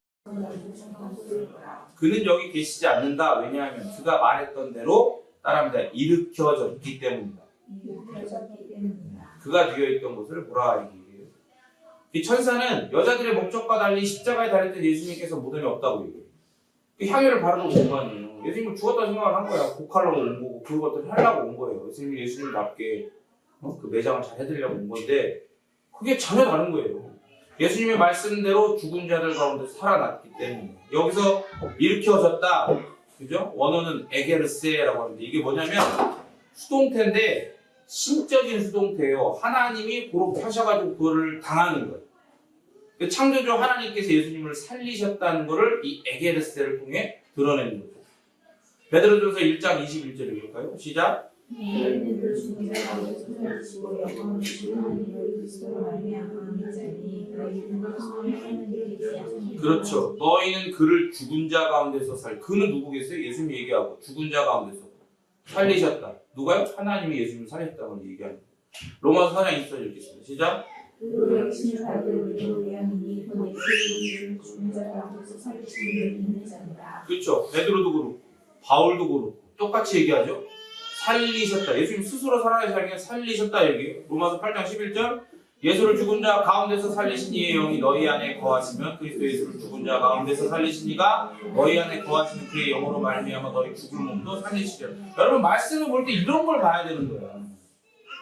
그는 여기 계시지 않는다. 왜냐하면 그가 말했던 대로 따라합니다. 일으켜졌기 때문이다. 그가 누워있던 곳을 뭐라 얘기해요? 이 천사는 여자들의 목적과 달리 십자가에 달렸던 예수님께서 무덤이 없다고 얘기해요. 그 향유를 바르러 온 거 아니에요. 예수님을 죽었다고 생각을 한 거야. 곡하려고 온 거고 그것들을 하려고 온 거예요. 예수님답게 그 매장을 잘 해드리려고 온 건데 그게 전혀 다른 거예요. 예수님의 말씀대로 죽은 자들 가운데 살아났기 때문에 여기서 일으켜졌다. 그죠? 원어는 에게르세라고 하는데 이게 뭐냐면 수동태인데 신적인 수동태예요. 하나님이 그렇게 하셔가지고 그거를 당하는 거예요. 창조주 하나님께서 예수님을 살리셨다는 것을 이 에게르세를 통해 드러내는 거죠. 베드로전서 1장 21절 읽을까요? 시작. 너희는 그 죽은 자 가운데서 살리시고 영광을 주시고 하나님 너희 그리스도로 말미암아 믿자니 너희 분노 성령을 사는 일이 있으니 그렇죠. 너희는 그를 죽은 자 가운데서 그는 누구겠어요? 예수님이 얘기하고 죽은 자 가운데서 살리셨다. 누가요? 하나님이 예수님을 살렸다고 얘기하는 거예요. 로마서 4장 20절 읽겠습니다. 시작. 그리고 영신을 받을 우리로 위함이니 곧 예수를 죽은 자 가운데서 살리신 이를 믿는 자니라. 그렇죠. 베드로도 그렇고 바울도 그렇고 똑같이 얘기하죠. 살리셨다. 예수님 스스로 살아계시게 살리셨다 얘기해요. 로마서 8장 11절 예수를 죽은 자 가운데서 살리신 이의 영이 너희 안에 거하시면 그리스도 예수를 죽은 자 가운데서 살리신 이가 너희 안에 거하시는 그의 영으로 말미암아 너희 죽은 몸도 살리시리라. 여러분 말씀을 볼 때 이런 걸 봐야 되는 거야.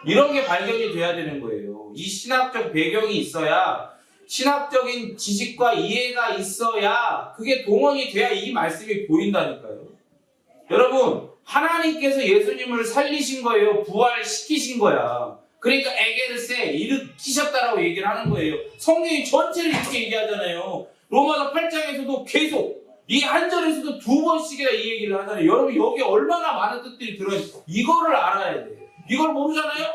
이런 게 발견이 돼야 되는 거예요. 이 신학적 배경이 있어야 신학적인 지식과 이해가 있어야 그게 동원이 돼야 이 말씀이 보인다니까요. 여러분 하나님께서 예수님을 살리신 거예요. 부활시키신 거야. 그러니까 에게르세 일으키셨다라고 얘기를 하는 거예요. 성경이 전체를 이렇게 얘기하잖아요. 로마서 8장에서도 계속 이 한 절에서도 2번씩이나 이 얘기를 하잖아요. 여러분 여기 얼마나 많은 뜻들이 들어있어요. 이거를 알아야 돼요. 이걸 모르잖아요?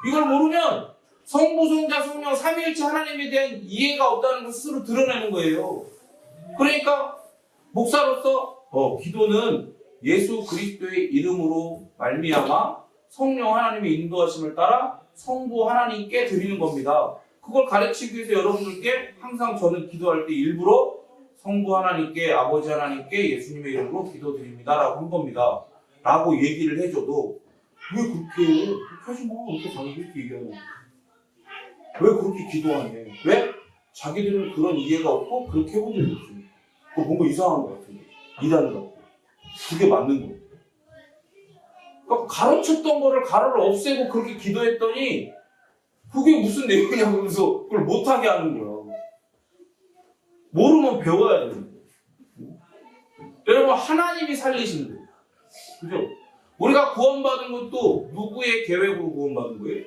이걸 모르면 성부, 성자, 성령, 삼위일체 하나님에 대한 이해가 없다는 걸 스스로 드러내는 거예요. 그러니까 목사로서 기도는 예수 그리스도의 이름으로 말미암아 성령 하나님의 인도하심을 따라 성부 하나님께 드리는 겁니다. 그걸 가르치기 위해서 여러분들께 항상 저는 기도할 때 일부러 성부 하나님께, 아버지 하나님께 예수님의 이름으로 기도드립니다 라고 한 겁니다. 라고 얘기를 해줘도 왜 그렇게 하지 마. 이렇게 자기 그렇게 얘기하는 거야. 왜 그렇게 기도하냐. 왜? 자기들은 그런 이해가 없고 그렇게 해본 적이 없습니다. 그거 뭔가 이상한 것 같은데. 이단을 갖고. 그게 맞는 거예요. 그러니까 가르쳤던 거를 가르를 없애고 그렇게 기도했더니 그게 무슨 내용이냐 하면서 그걸 못하게 하는 거야. 모르면 배워야 되는 거예요. 여러분 하나님이 살리신 거예요. 그죠? 우리가 구원받은 것도 누구의 계획으로 구원받은 거예요?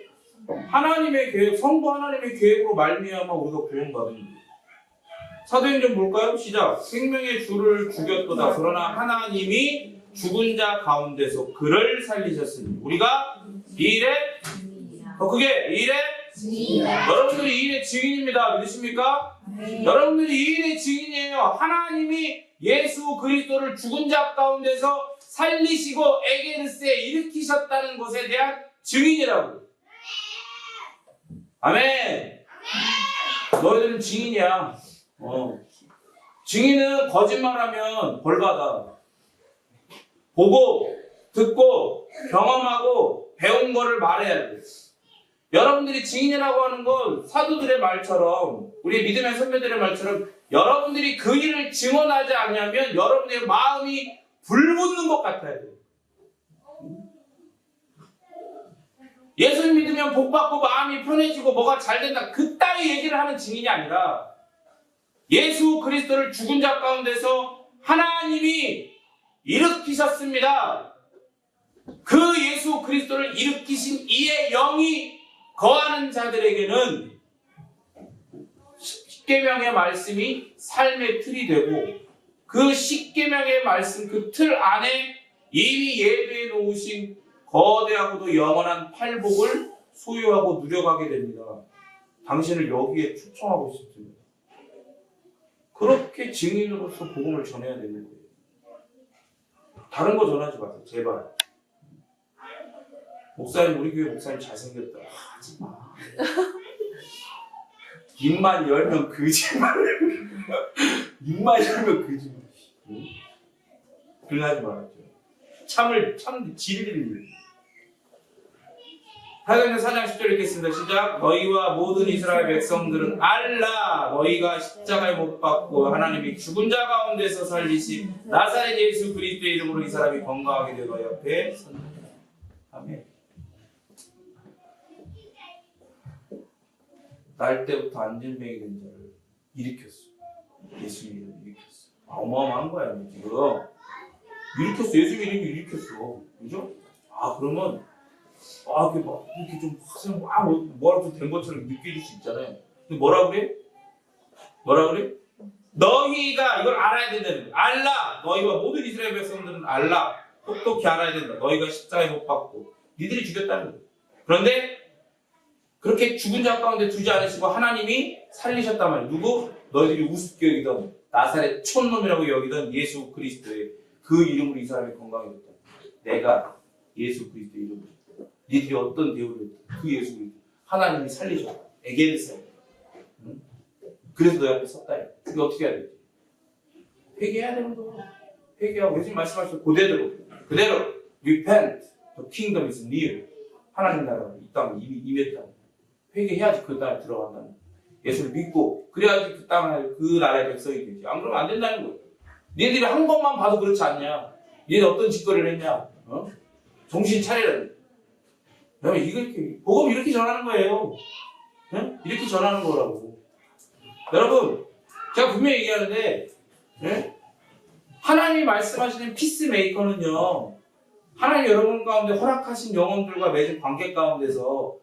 하나님의 계획, 성부 하나님의 계획으로 말미암아 우리가 구원받은 거예요. 사도행전 볼까요? 시작. 생명의 주를 죽였도다. 그러나 하나님이 죽은 자 가운데서 그를 살리셨으니 우리가 이 일의 그게 이 일의 여러분들이 이 일의 증인입니다. 믿으십니까? 여러분들이 이 일의 증인이에요. 하나님이 예수 그리스도를 죽은 자 가운데서 살리시고 에게르스에 일으키셨다는 것에 대한 증인이라고. 아멘. 너희들은 증인이야. 증인은 거짓말하면 벌받아. 보고 듣고 경험하고 배운 거를 말해야 돼. 여러분들이 증인이라고 하는 건 사도들의 말처럼 우리 믿음의 선배들의 말처럼 여러분들이 그 일을 증언하지 않냐면 여러분의 마음이 불붙는 것 같아야 돼요. 예수님 믿으면 복받고 마음이 편해지고 뭐가 잘 된다. 그따위 얘기를 하는 증인이 아니라 예수 그리스도를 죽은 자 가운데서 하나님이 일으키셨습니다. 그 예수 그리스도를 일으키신 이의 영이 거하는 자들에게는 십계명의 말씀이 삶의 틀이 되고 그 십계명의 말씀 그 틀 안에 이미 예배해 놓으신 거대하고도 영원한 팔복을 소유하고 누려가게 됩니다. 당신을 여기에 초청하고 싶습니다. 그렇게 증인으로서 복음을 전해야 되는 거예요. 다른 거 전하지 마세요. 제발. 목사님, 우리 교회 목사님 잘생겼다. 하지 마. 입만 열면 거짓말. 입만 열면 거짓말. 그러지 말았죠. 참 질질. 사도행전 4장 10절 읽겠습니다. 시작. 너희와 모든 이스라엘 백성들은 알라. 너희가 십자가에 못 박고 하나님이 죽은 자 가운데서 살리신 나사렛 예수 그리스도의 이름으로 이 사람이 건강하게 되어 너희 앞에 섰느니라. 아멘. 날 때부터 안진뱅이 된 자를 일으켰어. 예수님이 일으켰어. 어마어마한 거야 지금. 일으켰어. 예수님이 일으켰어. 그죠? 그러면 이렇게 막 이렇게 좀 뭐라도 된 것처럼 느껴질 수 있잖아요. 근데 뭐라 그래? 너희가 이걸 알아야 된다는 거야. 알라. 너희와 모든 이스라엘 백성들은 알라. 똑똑히 알아야 된다. 너희가 십자가에 못 박고 니들이 죽였다는 거예요. 그런데 그렇게 죽은 자 가운데 두지 않으시고 하나님이 살리셨단 말이에요. 누구? 너희들이 우습게 여기던 나사렛 촌놈이라고 여기던 예수 그리스도의 그 이름으로 이 사람이 건강해졌다. 내가 예수 그리스도의 이름으로 니들이 어떤 대우를 했다. 그 예수 그리스도 하나님이 살리셨다. 에게르스. 응? 그래서 너희 앞에 섰다. 그게 어떻게 해야 되지? 회개해야 되는 거야. 회개하고 예수님 말씀하신 그대로 repent, the kingdom is near. 하나님 나라가 이 땅에 이미 임했다. 회개해야지 그 땅에 들어간다는. 예수를 믿고 그래야지 그 땅에 그 나라의 백성이 되지. 안 그러면 안 된다는 거예요. 니네들이 한 번만 봐도 그렇지 않냐? 니네들 어떤 짓거리를 했냐? 어? 정신 차리라. 여러분 이렇게 복음 이렇게 전하는 거예요. 네? 이렇게 전하는 거라고. 여러분 제가 분명히 얘기하는데 네? 하나님이 말씀하시는 피스메이커는요. 하나님 여러분 가운데 허락하신 영혼들과 맺은 관계 가운데서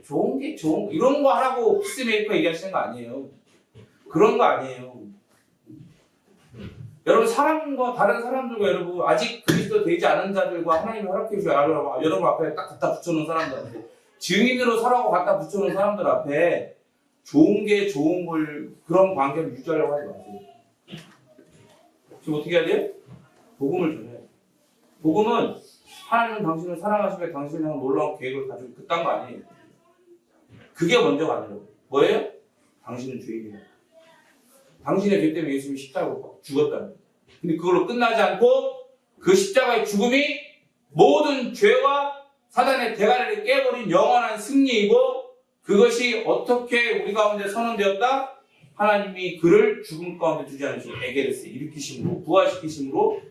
좋은 게 이런 거 하라고 피스메이커 얘기하시는 거 아니에요. 그런 거 아니에요. 여러분 사람과 다른 사람들과 여러분 아직 그리스도 되지 않은 자들과 하나님이 허락해 주셔 여러분 앞에 딱 갖다 붙여놓은 사람들한테 증인으로 서라고 갖다 붙여놓은 사람들 앞에 좋은 게 좋은 걸 그런 관계를 유지하려고 하지 마세요. 지금 어떻게 해야 돼요? 복음을 전해야 돼요. 복음은 하나님은 당신을 사랑하시고 당신을 향한 놀라운 계획을 가지고 그딴 거 아니에요. 그게 먼저가 아니라고. 뭐예요? 당신은 죄인이에요. 당신의 죄 때문에 예수님이 십자가로 죽었다는 거예요. 근데 그걸로 끝나지 않고 그 십자가의 죽음이 모든 죄와 사단의 대가리를 깨버린 영원한 승리이고 그것이 어떻게 우리 가운데 선언되었다? 하나님이 그를 죽음 가운데 두지 않으시고 에게르스 일으키심으로 부활시키심으로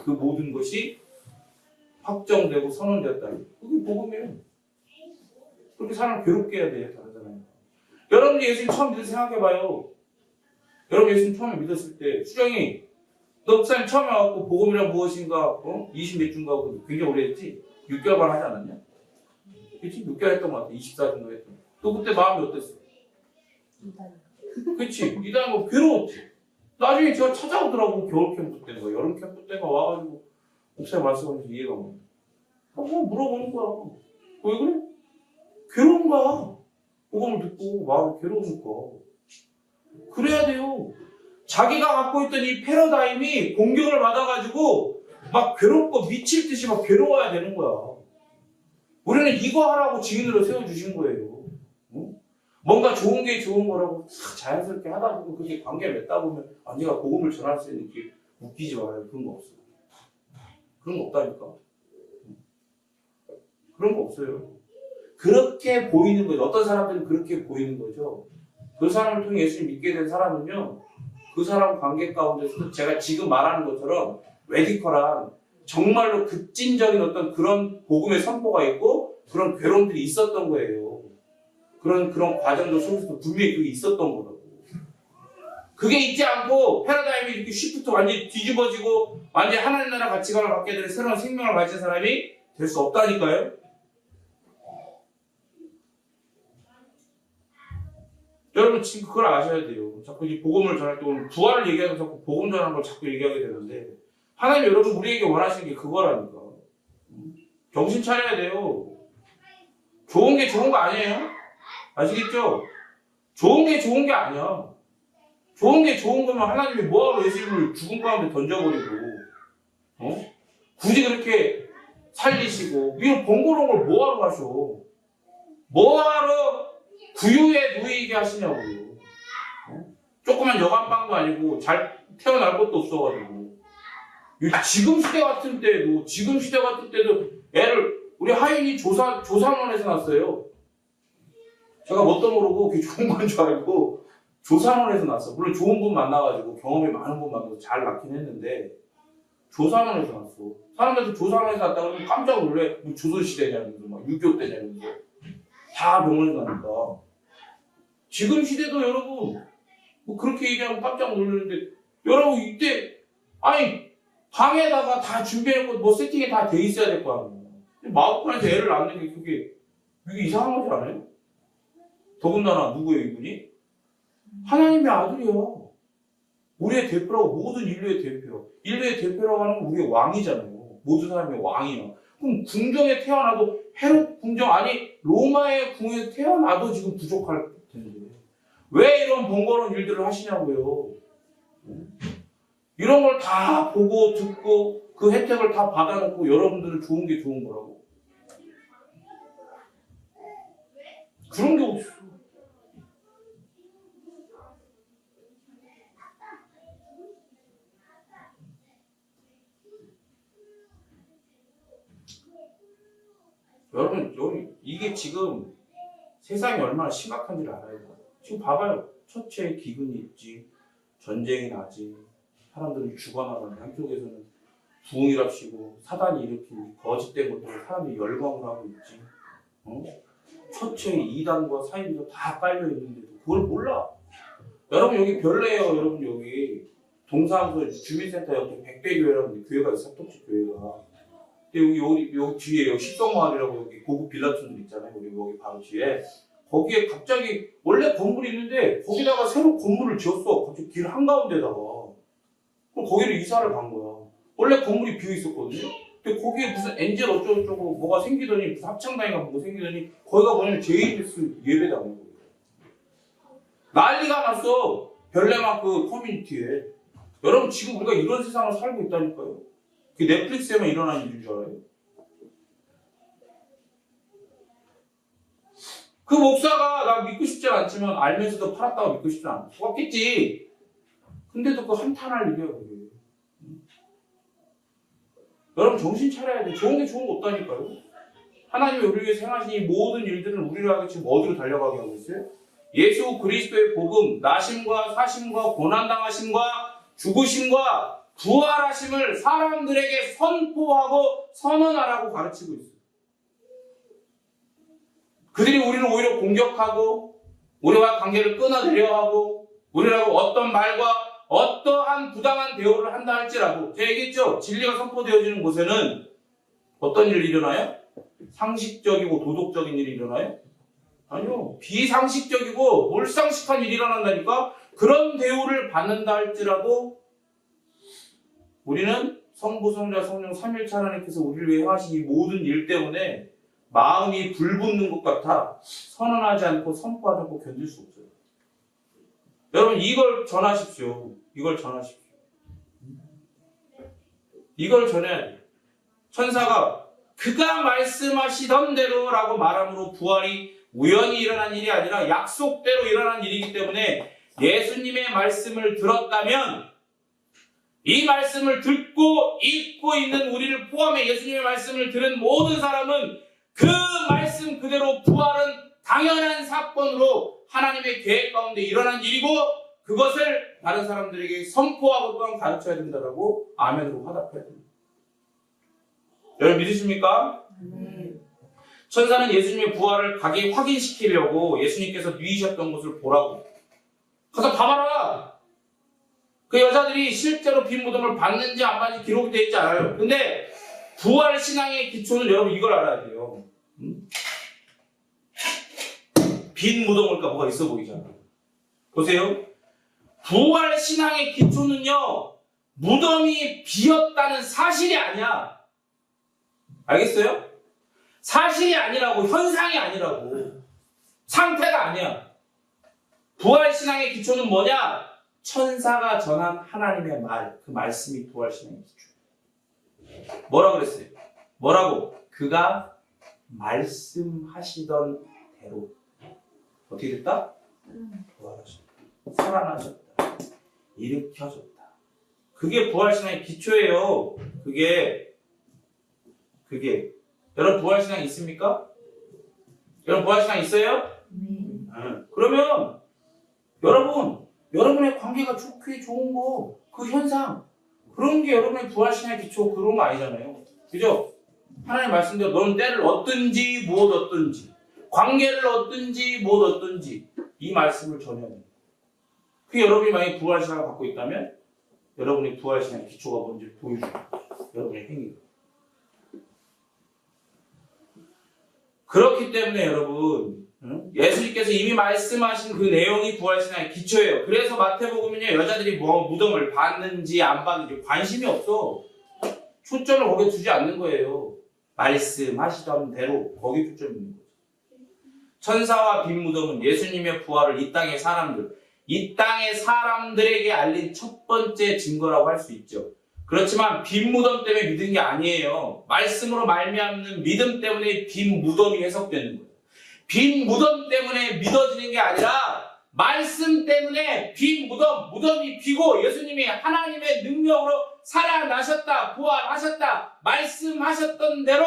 그 모든 것이 확정되고 선언되었다는 거예요. 그게 복음이에요. 그렇게 사람 괴롭게 해야 돼요. 다른 사람이. 여러분이 예수님 처음 믿을 때 생각해봐요. 여러분 예수님 처음에 믿었을 때 수정이 너 목사님 처음에 와갖고 복음이란 무엇인가 20몇 주인가 하고 굉장히 오래 했지? 6개월만 하지 않았냐? 그치? 6개월 했던 것 같아. 24주인가 했던 너 그때 마음이 어땠어? 그치? 이단 뭐 괴로웠지? 나중에 제가 찾아오더라고. 겨울 캠프 때가 여름 캠프 때가 와가지고 목사님 말씀하면서 이해가 안 돼. 물어보는 거야. 왜 그래? 괴로운 거야. 복음을 듣고 마음이 괴로우니까. 그래야 돼요. 자기가 갖고 있던 이 패러다임이 공격을 받아가지고 막 괴롭고 미칠 듯이 막 괴로워야 되는 거야. 우리는 이거 하라고 증인으로 세워주신 거예요. 응? 뭔가 좋은 게 좋은 거라고 자연스럽게 하다 보면 그게 관계를 맺다 보면 내가 복음을 전할 수 있는 게 웃기지 말아요. 그런 거 없어요. 그런 거 없다니까. 그런 거 없어요. 그렇게 보이는 거죠. 어떤 사람들은 그렇게 보이는 거죠. 그 사람을 통해 예수를 믿게 된 사람은요. 그 사람 관계 가운데서 제가 지금 말하는 것처럼 레디컬한 정말로 급진적인 어떤 그런 복음의 선포가 있고 그런 괴로움들이 있었던 거예요. 그런 과정들 속에서도 분명히 그게 있었던 거라고. 그게 있지 않고 패러다임이 이렇게 시프트 완전히 뒤집어지고 완전히 하나님 나라 가치관을 갖게 되는 새로운 생명을 가진 사람이 될 수 없다니까요. 여러분 지금 그걸 아셔야 돼요. 자꾸 이 복음을 전할 때 오늘 부활을 얘기하면 자꾸 복음 전하는 걸 자꾸 얘기하게 되는데 하나님 여러분 우리에게 원하시는 게 그거라니까. 정신 차려야 돼요. 좋은 게 좋은 거 아니에요? 아시겠죠? 좋은 게 좋은 게 아니야. 좋은 게 좋은 거면 하나님이 뭐하러 예수님을 죽음 가운데 던져버리고 굳이 그렇게 살리시고 이런 번거로운 걸 뭐하러 하셔? 뭐하러 구유에 누이게 하시냐고요. 조그만 여관방도 아니고 잘 태어날 것도 없어가지고 지금 시대 같은 때도 애를 우리 하인이 조산원에서 났어요. 제가 뭣도 모르고 그게 좋은 건 줄 알고 조산원에서 났어. 물론 좋은 분 만나가지고 경험이 많은 분 만나서 잘 낳긴 했는데 조산원에서 났어. 사람들도 조산원에서 났다 그러면 깜짝 놀래. 뭐 조선시대냐면서 막 6.25 때냐면서 다 병원에서 나니까. 지금 시대도 여러분 뭐 그렇게 얘기하면 깜짝 놀라는데 여러분 이때 방에다가 다 준비해놓고 뭐 세팅이 다 돼 있어야 될 거 아니에요. 마음속에서 애를 낳는 게 그게 이상한 거지 않아요? 더군다나 누구예요 이분이? 하나님의 아들이야. 우리의 대표라고 모든 인류의 대표. 인류의 대표라고 하는 건 우리의 왕이잖아요. 모든 사람의 왕이야. 그럼 궁정에 태어나도 헤롯 궁정 아니 로마의 궁에 태어나도 지금 부족할 텐데 왜 이런 번거로운 일들을 하시냐고요. 이런 걸 다 보고 듣고 그 혜택을 다 받아놓고 여러분들은 좋은 게 좋은 거라고. 그런 게 없어. 여러분, 이게 지금 세상이 얼마나 심각한지를 알아야 돼요. 지금 봐봐요. 첫째 기근이 있지, 전쟁이 나지, 사람들이 죽어나가는 한쪽에서는 부흥이랍시고 사단이 일으킨 거짓된 것들을 사람들이 열광을 하고 있지. 첫째 이단과 사이비가 다 깔려 있는데도 그걸 몰라. 여러분 여기 별내예요. 여러분 여기 동사무소 주민센터 옆에 백배교회라는 교회가 있어. 사톡지 교회가. 근데 여기 뒤에 여기 십성마을이라고 여기 고급 빌라촌들 있잖아요. 여기 바로 뒤에. 거기에 갑자기 원래 건물이 있는데 거기다가 새로 건물을 지었어. 갑자기 길 한가운데다가. 그럼 거기를 이사를 간 거야. 원래 건물이 비어 있었거든요. 근데 거기에 무슨 엔젤 어쩌고저쩌고 뭐가 생기더니 무슨 합창단인가 뭐 생기더니 거기가 뭐냐면 JS 예배당이에요. 난리가 났어. 별내마크 커뮤니티에. 여러분 지금 우리가 이런 세상을 살고 있다니까요. 그게 넷플릭스에만 일어나는 일인 줄 알아요? 그 목사가 나 믿고 싶지 않지만 알면서도 팔았다고 믿고 싶지 않아. 속았겠지. 근데도 그 한탄할 일이야 그게. 여러분 정신 차려야 돼. 좋은 게 좋은 거 없다니까요. 하나님이 우리 위해 행하신 이 모든 일들은 우리를 하게 지금 어디로 달려가게 하고 있어요? 예수 그리스도의 복음, 나심과 사심과 고난당하심과 죽으심과 부활하심을 사람들에게 선포하고 선언하라고 가르치고 있어요. 그들이 우리를 오히려 공격하고 우리와 관계를 끊어내려 하고 우리라고 어떤 말과 어떠한 부당한 대우를 한다 할지라도 제가 얘기했죠. 진리가 선포되어지는 곳에는 어떤 일이 일어나요? 상식적이고 도덕적인 일이 일어나요? 아니요. 비상식적이고 몰상식한 일이 일어난다니까. 그런 대우를 받는다 할지라도 우리는 성부, 성자, 성령 삼일체 하나님께서 우리를 위해 하신 이 모든 일 때문에 마음이 불붙는 것 같아 선언하지 않고 선포하지 않고 견딜 수 없어요. 여러분 이걸 전하십시오. 이걸 전하십시오. 이걸 전해야 돼요. 천사가 그가 말씀하시던 대로라고 말함으로 부활이 우연히 일어난 일이 아니라 약속대로 일어난 일이기 때문에 예수님의 말씀을 들었다면 이 말씀을 듣고 읽고 있는 우리를 포함해 예수님의 말씀을 들은 모든 사람은 그 말씀 그대로 부활은 당연한 사건으로 하나님의 계획 가운데 일어난 일이고 그것을 다른 사람들에게 선포하고 또한 가르쳐야 된다라고 아멘으로 화답해야 됩니다. 여러분 믿으십니까? 천사는 예수님의 부활을 가게 확인시키려고 예수님께서 누이셨던 곳을 보라고 가서 봐봐라. 그 여자들이 실제로 빈 무덤을 봤는지 안 봤는지 기록이 되어 있지 않아요. 근데 부활 신앙의 기초는 여러분 이걸 알아야 돼요. 빈 무덤일까 뭐가 있어 보이잖아. 보세요. 부활 신앙의 기초는요. 무덤이 비었다는 사실이 아니야. 알겠어요? 사실이 아니라고. 현상이 아니라고. 상태가 아니야. 부활 신앙의 기초는 뭐냐? 천사가 전한 하나님의 말. 그 말씀이 부활 신앙의 기초. 뭐라고 그랬어요? 뭐라고? 그가 말씀하시던 대로 어떻게 됐다? 부활하셨다. 살아나셨다. 일으켜졌다. 그게 부활신앙의 기초예요. 그게 여러분 부활신앙 있습니까? 여러분 부활신앙 있어요? 그러면 여러분의 관계가 좋게 좋은 거, 그 현상, 그런 게 여러분의 부활신앙의 기초 그런 거 아니잖아요. 그죠? 하나님 말씀대로 너는 때를 얻든지 못 얻든지 관계를 얻든지 못 얻든지 이 말씀을 전해야 됩니다. 그 여러분이 만약에 부활신앙을 갖고 있다면 여러분의 부활신앙의 기초가 뭔지 보여줍니다. 여러분의 행위가. 그렇기 때문에 여러분 예수님께서 이미 말씀하신 그 내용이 부활신앙의 기초예요. 그래서 마태복음은요 여자들이 뭐 무덤을 봤는지 안 봤는지 관심이 없어. 초점을 거기에 두지 않는 거예요. 말씀하시던 대로 거기 초점이 있는 거죠. 천사와 빈 무덤은 예수님의 부활을 이 땅의 사람들에게 알린 첫 번째 증거라고 할 수 있죠. 그렇지만 빈 무덤 때문에 믿은 게 아니에요. 말씀으로 말미암는 믿음 때문에 빈 무덤이 해석되는 거예요. 빈 무덤 때문에 믿어지는 게 아니라 말씀 때문에 빈 무덤이 비고 예수님이 하나님의 능력으로 살아나셨다, 부활하셨다, 말씀하셨던 대로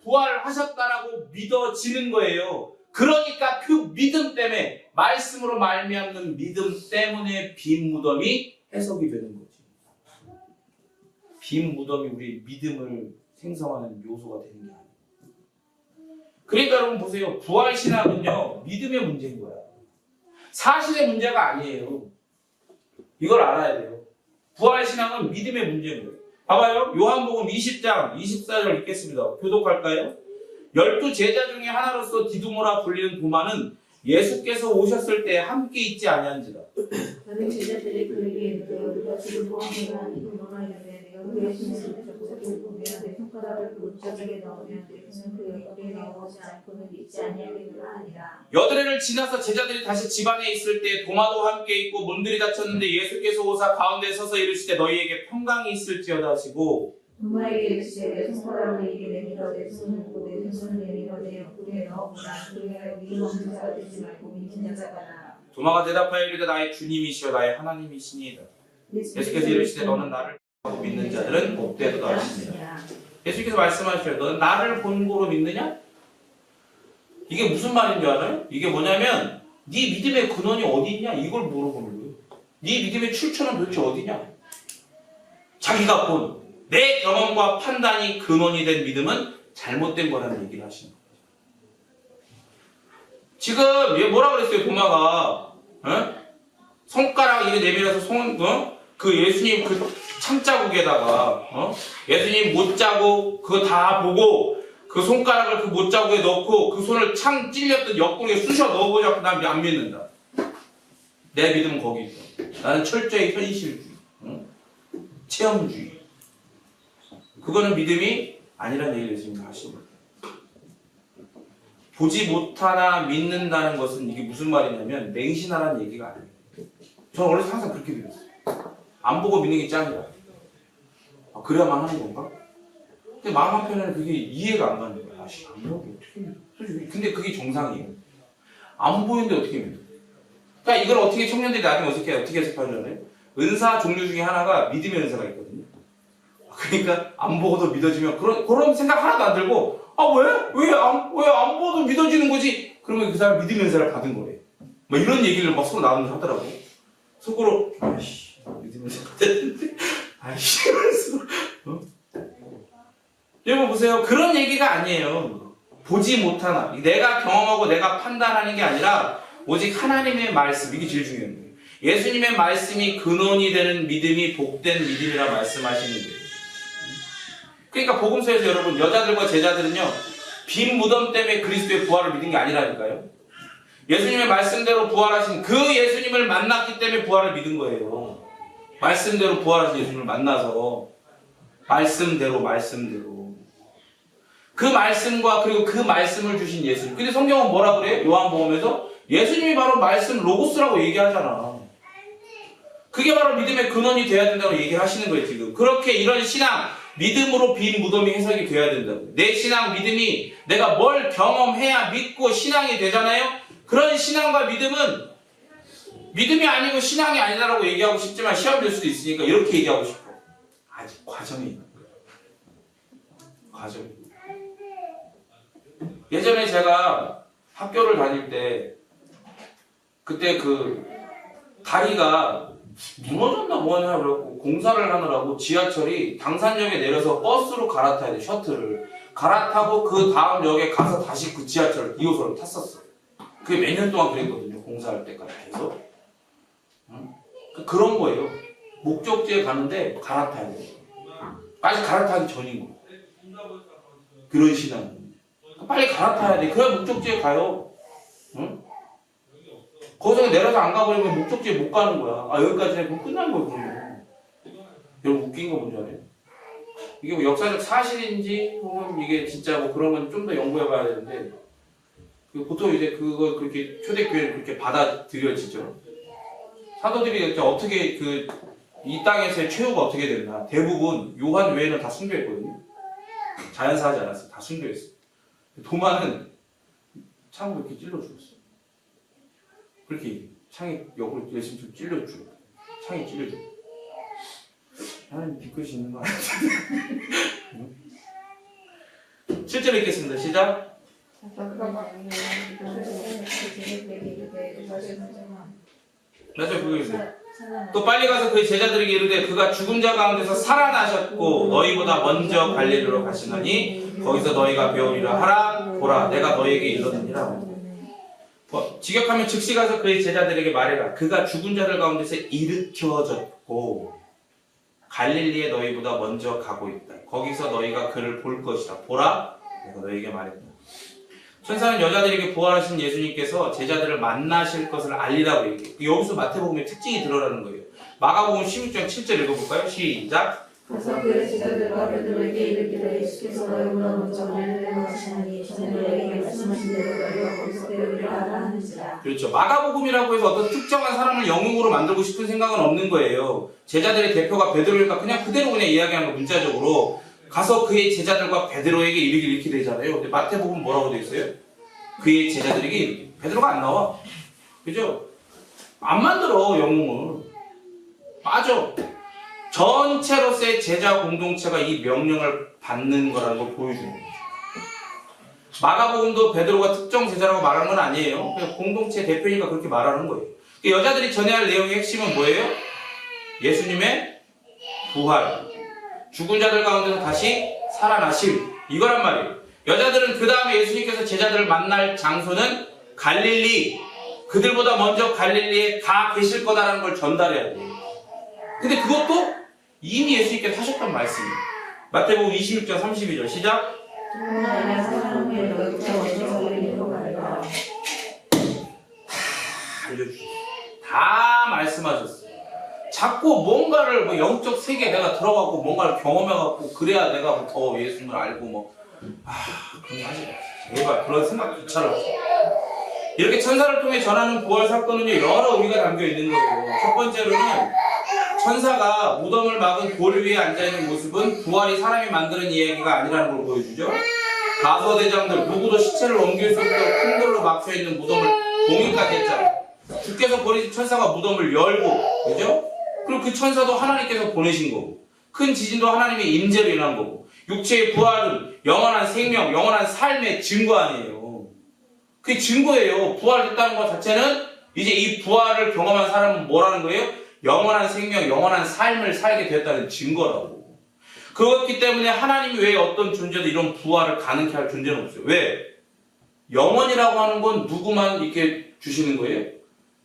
부활하셨다라고 믿어지는 거예요. 그러니까 그 믿음 때문에, 말씀으로 말미암는 믿음 때문에 빈 무덤이 해석이 되는 거지. 빈 무덤이 우리 믿음을 생성하는 요소가 되는 게 아니에요. 그러니까 여러분 보세요. 부활신앙은요, 믿음의 문제인 거야. 사실의 문제가 아니에요. 이걸 알아야 돼요. 부활신앙은 믿음의 문제인 거예요. 봐봐요. 요한복음 20장 24절 읽겠습니다. 교독할까요? 12제자 중에 하나로서 디두모라 불리는 도마는 예수께서 오셨을 때 함께 있지 아니한지라. 다른 제자들이 그에게 이르되 우리가 지금 무엇인가 하니까 뭐라 이르되 내가 그의 손을 잡고 들고 내가 내 손가락을 그 문짝에게 넣으면 그는 그 어디에 넣어오지 않고는 믿지 아니하겠노라 하니라. 여드레를 지나서 제자들이 다시 집안에 있을 때 도마도 함께 있고 문들이 닫혔는데 예수께서 오사 가운데 서서 이르시되 너희에게 평강이 있을지어다 하시고 도마에게 이르시되 내 손가락을 이게 내밀어 내 손을 보고 내 손을 내밀어 내 옆구리에 넣어보라. 그러나 여기 없는 자가 되지 말고 믿는 자가 되라. 도마가 대답하여 이르되 나의 주님이시여 나의 하나님이시니이다. 예수께서 이르시되 너는 나를 하고 믿는 자들은 복되도다 하시니라. 예수께서 말씀하시죠. 너는 나를 본고로 믿느냐? 이게 무슨 말인 줄 알아요? 이게 뭐냐면 네 믿음의 근원이 어디 있냐? 이걸 물어보는 거예요. 네 믿음의 출처는 도대체 어디냐? 자기가 본 내 경험과 판단이 근원이 된 믿음은 잘못된 거라는 얘기를 하시는 거예요. 지금 얘 뭐라 그랬어요? 도마가 손가락 이게 내밀어서 그 예수님 그 참자국에다가 예수님 못자국 그거 다 보고 그 손가락을 그 못자국에 넣고 그 손을 창 찔렸던 옆구리에 쑤셔 넣어보자. 그 다음에 안 믿는다. 내 믿음은 거기 있어. 나는 철저히 현실주의, 체험주의. 그거는 믿음이 아니라는 얘기를 예수님이 하시는 거예요. 보지 못하나 믿는다는 것은 이게 무슨 말이냐면 맹신하라는 얘기가 아니에요. 저는 어렸을 때 항상 그렇게 믿었어요. 안 보고 믿는 게 짱이다. 아, 그래야만 하는 건가? 근데 마음 한편에는 그게 이해가 안 가는 거야. 아씨, 안 보고 어떻게 믿어? 솔직히 근데 그게 정상이에요. 안 보이는데 어떻게 믿어? 그러니까 이걸 어떻게 청년들이 나중에 어떻게 해석하려면 은사 종류 중에 하나가 믿음의 은사가 있거든요. 그러니까 안 보고도 믿어지면 그런 생각 하나도 안 들고 왜 안 보고도 믿어지는 거지? 그러면 그 사람 믿음의 은사를 받은 거래. 뭐 이런 얘기를 막 서로 나누면서 하더라고. 속으로 아이씨 믿음의 은사 받았는데 아이씨 그래서 여러분 보세요. 그런 얘기가 아니에요. 보지 못하나 내가 경험하고 내가 판단하는 게 아니라 오직 하나님의 말씀, 이게 제일 중요한 거예요. 예수님의 말씀이 근원이 되는 믿음이 복된 믿음이라 말씀하시는 거예요. 그러니까 복음서에서 여러분 여자들과 제자들은요 빈 무덤 때문에 그리스도의 부활을 믿은 게 아니라니까요. 예수님의 말씀대로 부활하신 그 예수님을 만났기 때문에 부활을 믿은 거예요. 말씀대로 부활하신 예수님을 만나서 말씀대로 그 말씀과 그리고 그 말씀을 주신 예수님. 근데 성경은 뭐라 그래요? 요한복음에서 예수님이 바로 말씀 로고스라고 얘기하잖아. 그게 바로 믿음의 근원이 돼야 된다고 얘기를 하시는 거예요. 지금 그렇게 이런 신앙 믿음으로 빈 무덤이 해석이 돼야 된다고. 내 신앙 믿음이 내가 뭘 경험해야 믿고 신앙이 되잖아요. 그런 신앙과 믿음은 믿음이 아니고 신앙이 아니다라고 얘기하고 싶지만 시험 될 수도 있으니까 이렇게 얘기하고 싶어. 아직 과정이 있는 거예요. 과정이. 예전에 제가 학교를 다닐 때 그때 그 다리가 무너졌나 뭐냐 그래갖고 공사를 하느라고 지하철이 당산역에 내려서 버스로 갈아타야 돼. 셔틀을 갈아타고 그 다음 역에 가서 다시 그 지하철 2호선을 탔었어. 그게 몇 년 동안 그랬거든요. 공사할 때까지 계속. 그런 거예요. 목적지에 가는데 갈아타야 돼. 아직 갈아타기 전인 거. 그런 신앙. 빨리 갈아타야 돼. 그래야 목적지에 가요. 응? 거기서 내려서 안 가버리면 목적지에 못 가는 거야. 아 여기까지 해서 끝난 거야. 그러면. 여러분 웃긴 거 뭔지 알아요? 이게 뭐 역사적 사실인지 혹은 이게 진짜 뭐 그런 건 좀 더 연구해봐야 되는데 보통 이제 그거 그렇게 초대교회는 그렇게 받아들여지죠. 사도들이 어떻게 이 땅에서의 최후가 어떻게 됐나? 대부분 요한 외에는 다 순교했거든요. 자연사하지 않았어요. 다 순교했어요. 도마는 창으로 이렇게 찔러 죽었어요. 그렇게 창에 역으로 예수님 찔러 죽어. 창에 찔러 죽어. 하나님 뒤끝이 있는 거 아니야? 실제로 읽겠습니다. 시작. 맞아요, 그거 있어요. 또 빨리 가서 그의 제자들에게 이르되 그가 죽은 자 가운데서 살아나셨고 너희보다 먼저 갈릴리로 가시나니 거기서 너희가 배우리라 하라. 보라, 내가 너희에게 이르느니라. 직역하면 즉시 가서 그의 제자들에게 말해라. 그가 죽은 자들 가운데서 일으켜졌고 갈릴리에 너희보다 먼저 가고 있다. 거기서 너희가 그를 볼 것이다. 보라, 내가 너희에게 말했다. 천사는 여자들에게 부활하신 예수님께서 제자들을 만나실 것을 알리라고 얘기해요. 여기서 마태복음의 특징이 드러나는 거예요. 마가복음 16장 7절 읽어볼까요? 시작. 가서 그의 제자들과 베드로에게 이르기를 예수께서 너희보다 먼저 갈릴리로 가시나니 전에 너희에게 말씀하신 대로 너희가 거기서 배우리라 하라 하는지라. 그렇죠. 마가복음이라고 해서 어떤 특정한 사람을 영웅으로 만들고 싶은 생각은 없는 거예요. 제자들의 대표가 베드로니까 그냥 그대로 그냥 이야기하는 거 문자적으로. 가서 그의 제자들과 베드로에게 이르기를 이렇게 되잖아요. 근데 마태복음 뭐라고 되어 있어요? 그의 제자들에게 이르기. 베드로가 안 나와. 그죠? 안 만들어, 영웅을. 빠져. 전체로서의 제자 공동체가 이 명령을 받는 거라는 걸 보여주는 거죠. 마가복음도 베드로가 특정 제자라고 말하는 건 아니에요. 그냥 공동체 대표니까 그렇게 말하는 거예요. 여자들이 전해야 할 내용의 핵심은 뭐예요? 예수님의 부활. 죽은 자들 가운데서 다시 살아나심. 이거란 말이에요. 여자들은 그 다음에 예수님께서 제자들을 만날 장소는 갈릴리. 그들보다 먼저 갈릴리에 가 계실 거다라는 걸 전달해야 돼요. 근데 그것도 이미 예수님께서 하셨던 말씀이에요. 마태복음 26장 32절 시작. 알려주셨어요. 다 말씀하셨어요. 자꾸 뭔가를 뭐 영적 세계에 내가 들어가고 뭔가를 경험해갖고 그래야 내가 더 예수님을 알고 그런 거 하지 마세요. 제발 그런 생각 귀찮아. 이렇게 천사를 통해 전하는 부활 사건은요 여러 의미가 담겨 있는 거예요. 첫 번째로는 천사가 무덤을 막은 돌 위에 앉아있는 모습은 부활이 사람이 만드는 이야기가 아니라는 걸 보여주죠. 다서대장들 누구도 시체를 옮길 수 없도록 큰 돌로 막혀있는 무덤을 봉인까지 했잖아요. 주께서 보내신 천사가 무덤을 열고, 그죠? 그리고 그 천사도 하나님께서 보내신 거고, 큰 지진도 하나님의 임재로 인한 거고, 육체의 부활은 영원한 생명, 영원한 삶의 증거 아니에요. 그게 증거예요. 부활했다는 것 자체는 이제 이 부활을 경험한 사람은 뭐라는 거예요? 영원한 생명, 영원한 삶을 살게 되었다는 증거라고. 그렇기 때문에 하나님이 왜 어떤 존재도 이런 부활을 가능케 할 존재는 없어요. 왜? 영원이라고 하는 건 누구만 이렇게 주시는 거예요?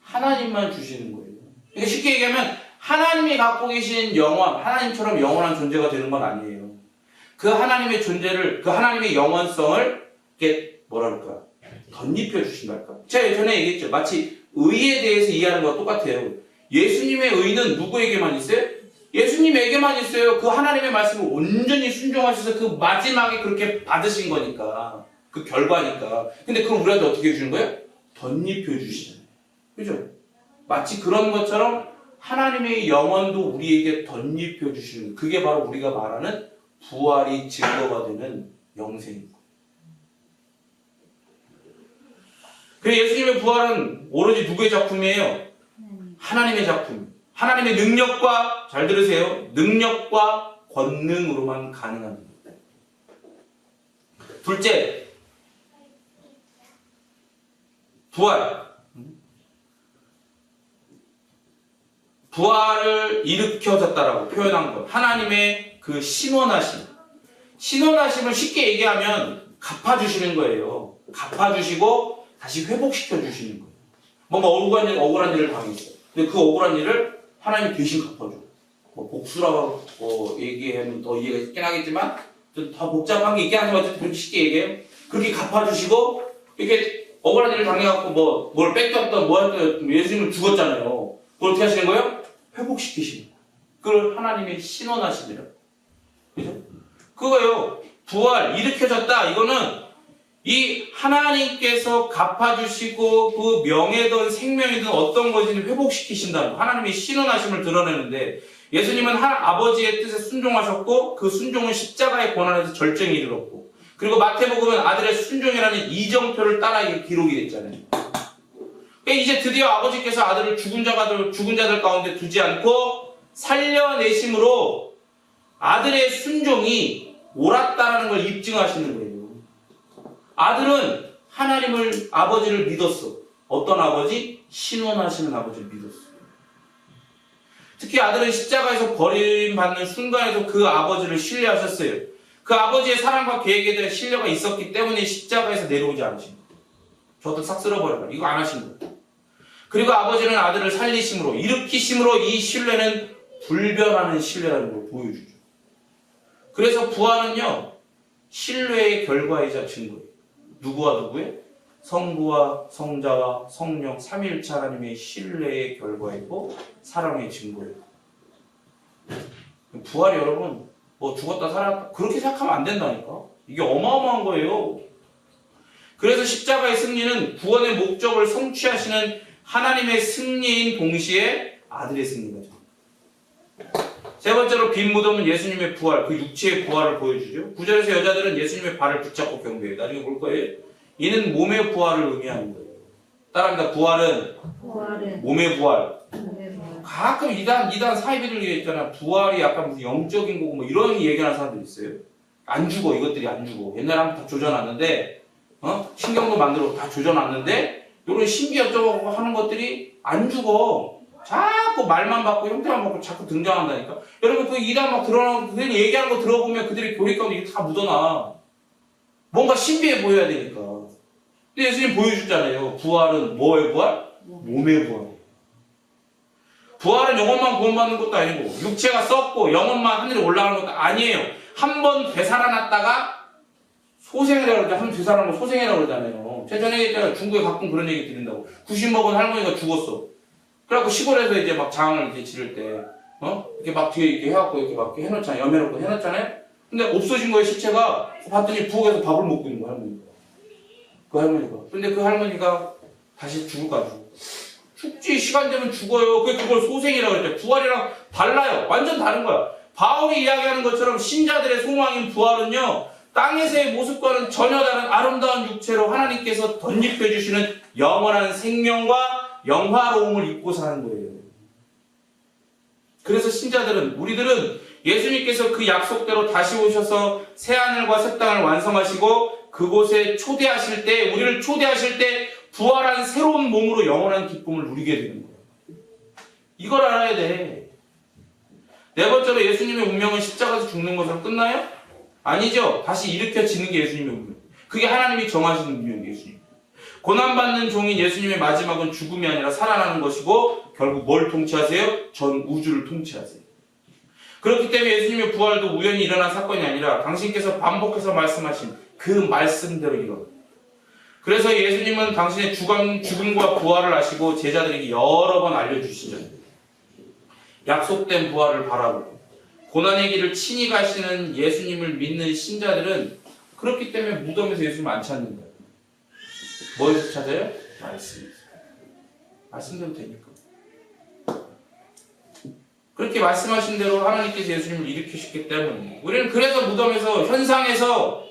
하나님만 주시는 거예요. 그러니까 쉽게 얘기하면 하나님이 갖고 계신 영원, 하나님처럼 영원한 존재가 되는 건 아니에요. 그 하나님의 존재를, 그 하나님의 영원성을 이렇게 뭐라 그럴까? 덧입혀 주신달까? 제가 예전에 얘기했죠. 마치 의에 대해서 이해하는 거와 똑같아요. 예수님의 의는 누구에게만 있어요? 예수님에게만 있어요. 그 하나님의 말씀을 온전히 순종하셔서 그 마지막에 그렇게 받으신 거니까. 그 결과니까. 근데 그걸 우리한테 어떻게 해주는 거예요? 덧입혀 주시잖아요. 그죠? 마치 그런 것처럼 하나님의 영원도 우리에게 덧입혀 주시는 거예요. 그게 바로 우리가 말하는 부활이 증거가 되는 영생입니다. 그래서 예수님의 부활은 오로지 누구의 작품이에요? 하나님의 작품. 하나님의 능력과, 잘 들으세요, 능력과 권능으로만 가능합니다. 둘째, 부활. 부활을 일으켜졌다라고 표현한 것. 하나님의 그 신원하심. 신원하심을 쉽게 얘기하면 갚아주시는 거예요. 갚아주시고 다시 회복시켜주시는 거예요. 뭔가 억울한 일을 당했어요. 근데 그 억울한 일을 하나님이 대신 갚아줘. 뭐 복수라고 얘기하면 더 이해가 있긴 하겠지만 좀 더 복잡한 게 있긴 하지만 그렇게 쉽게 얘기해요. 그렇게 갚아주시고 이렇게 억울한 일을 당해갖고 뭘 뺏겼던 뭐였던 예수님을 죽었잖아요. 그걸 어떻게 하시는 거예요? 회복시키시는 거예요. 그걸 하나님의 신원하심이라고. 그죠? 그거요. 부활, 일으켜졌다. 이거는 이 하나님께서 갚아주시고 그 명예든 생명이든 어떤 것이든 회복시키신다는 하나님의 신원하심을 드러내는데 예수님은 아버지의 뜻에 순종하셨고 그 순종은 십자가의 고난에서 절정에 이르렀고 그리고 마태복음은 아들의 순종이라는 이정표를 따라 이게 기록이 됐잖아요. 이제 드디어 아버지께서 아들을 죽은 자들 가운데 두지 않고 살려내심으로 아들의 순종이 옳았다라는 걸 입증하시는 거예요. 아들은 하나님을 아버지를 믿었어. 어떤 아버지? 신원하시는 아버지를 믿었어. 특히 아들은 십자가에서 버림받는 순간에도 그 아버지를 신뢰하셨어요. 그 아버지의 사랑과 계획에 대한 신뢰가 있었기 때문에 십자가에서 내려오지 않으신 거예요. 저도 싹 쓸어버려라. 이거 안 하신 거예요. 그리고 아버지는 아들을 살리심으로 일으키심으로 이 신뢰는 불변하는 신뢰라는 걸 보여주죠. 그래서 부활은요 신뢰의 결과이자 증거예요. 누구와 누구의? 성부와 성자와 성령 삼위일체 하나님의 신뢰의 결과이고 사랑의 증거예요. 부활이 여러분 뭐 죽었다 살았다 그렇게 생각하면 안 된다니까. 이게 어마어마한 거예요. 그래서 십자가의 승리는 구원의 목적을 성취하시는 하나님의 승리인 동시에 아들의 승리가 세 번째로 빈 무덤은 예수님의 부활, 그 육체의 부활을 보여주죠. 9절에서 여자들은 예수님의 발을 붙잡고 경배해요. 나중에 볼 거예요. 이는 몸의 부활을 의미하는 거예요. 따라합니다. 부활은 몸의 부활. 가끔 이단 사이비들 얘기했잖아. 부활이 약간 무슨 영적인 거고 뭐 이런 얘기하는 사람들 있어요. 안 죽어. 이것들이 안 죽어. 옛날에 한번 다 조져놨는데 신경도 만들어 다 조져놨는데 이런 신기 어쩌고 하는 것들이 안 죽어. 자꾸 말만 받고 형태만 받고 자꾸 등장한다니까. 여러분 그 이단 막 드러나고 그들이 얘기하는 거 들어보면 그들이 교리 가운데 이게 다 묻어나. 뭔가 신비해 보여야 되니까. 근데 예수님 보여주잖아요. 부활은 뭐의 부활? 몸의 부활. 부활은 영혼만 구원받는 것도 아니고 육체가 썩고 영혼만 하늘에 올라가는 것도 아니에요. 한 번 되살아났다가 소생이라고 그러죠. 한 번 되살아나면 소생이라고 그러잖아요. 제가 전에 중국에 가끔 그런 얘기 드린다고. 90 먹은 할머니가 죽었어. 그래갖고 시골에서 이제 막 장을 이제 지를 때, 이렇게 막 뒤에 이렇게 해갖고 이렇게 막 해놓잖아요. 염해놓고 해놨잖아요. 근데 없어진 거예요, 시체가. 봤더니 부엌에서 밥을 먹고 있는 거야, 할머니가. 그 할머니가. 근데 그 할머니가 다시 죽을까? 죽지, 시간 되면 죽어요. 그걸 소생이라고 그랬죠. 부활이랑 달라요. 완전 다른 거야. 바울이 이야기하는 것처럼 신자들의 소망인 부활은요, 땅에서의 모습과는 전혀 다른 아름다운 육체로 하나님께서 덧입혀주시는 영원한 생명과 영화로움을 입고 사는 거예요. 그래서 신자들은, 우리들은 예수님께서 그 약속대로 다시 오셔서 새하늘과 새 땅을 완성하시고 그곳에 초대하실 때, 우리를 초대하실 때 부활한 새로운 몸으로 영원한 기쁨을 누리게 되는 거예요. 이걸 알아야 돼. 네 번째로 예수님의 운명은 십자가에서 죽는 것으로 끝나요? 아니죠. 다시 일으켜지는 게 예수님의 운명. 그게 하나님이 정하시는 운명이에요, 예수님. 고난받는 종인 예수님의 마지막은 죽음이 아니라 살아나는 것이고 결국 뭘 통치하세요? 전 우주를 통치하세요. 그렇기 때문에 예수님의 부활도 우연히 일어난 사건이 아니라 당신께서 반복해서 말씀하신 그 말씀대로 일어납니다. 그래서 예수님은 당신의 죽음과 부활을 아시고 제자들에게 여러 번 알려주시죠. 약속된 부활을 바라보고 고난의 길을 친히 가시는 예수님을 믿는 신자들은 그렇기 때문에 무덤에서 예수님을 안 찾는 거예요. 뭐에서 찾아요? 말씀에서. 말씀대로 되니까. 그렇게 말씀하신 대로 하나님께서 예수님을 일으키셨기 때문에 우리는 그래서 무덤에서 현상에서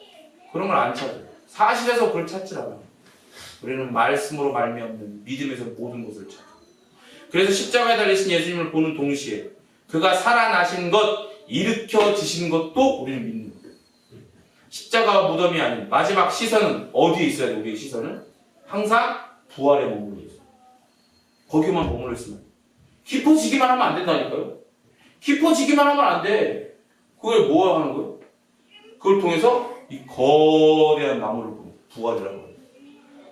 그런 걸 안 찾아요. 사실에서 그걸 찾지 않아요. 우리는 말씀으로 말미암는 믿음에서 모든 것을 찾아요. 그래서 십자가에 달리신 예수님을 보는 동시에 그가 살아나신 것, 일으켜지신 것도 우리는 믿는 거예요. 십자가와 무덤이 아닌 마지막 시선은 어디에 있어야 돼요? 우리의 시선은? 항상 부활에 머물러 있어요. 거기만 머물러 있으면 깊어지기만 하면 안 된다니까요. 깊어지기만 하면 안 돼. 그걸 뭐 하는 거예요? 그걸 통해서 이 거대한 나무를 보는 부활이라고 해요.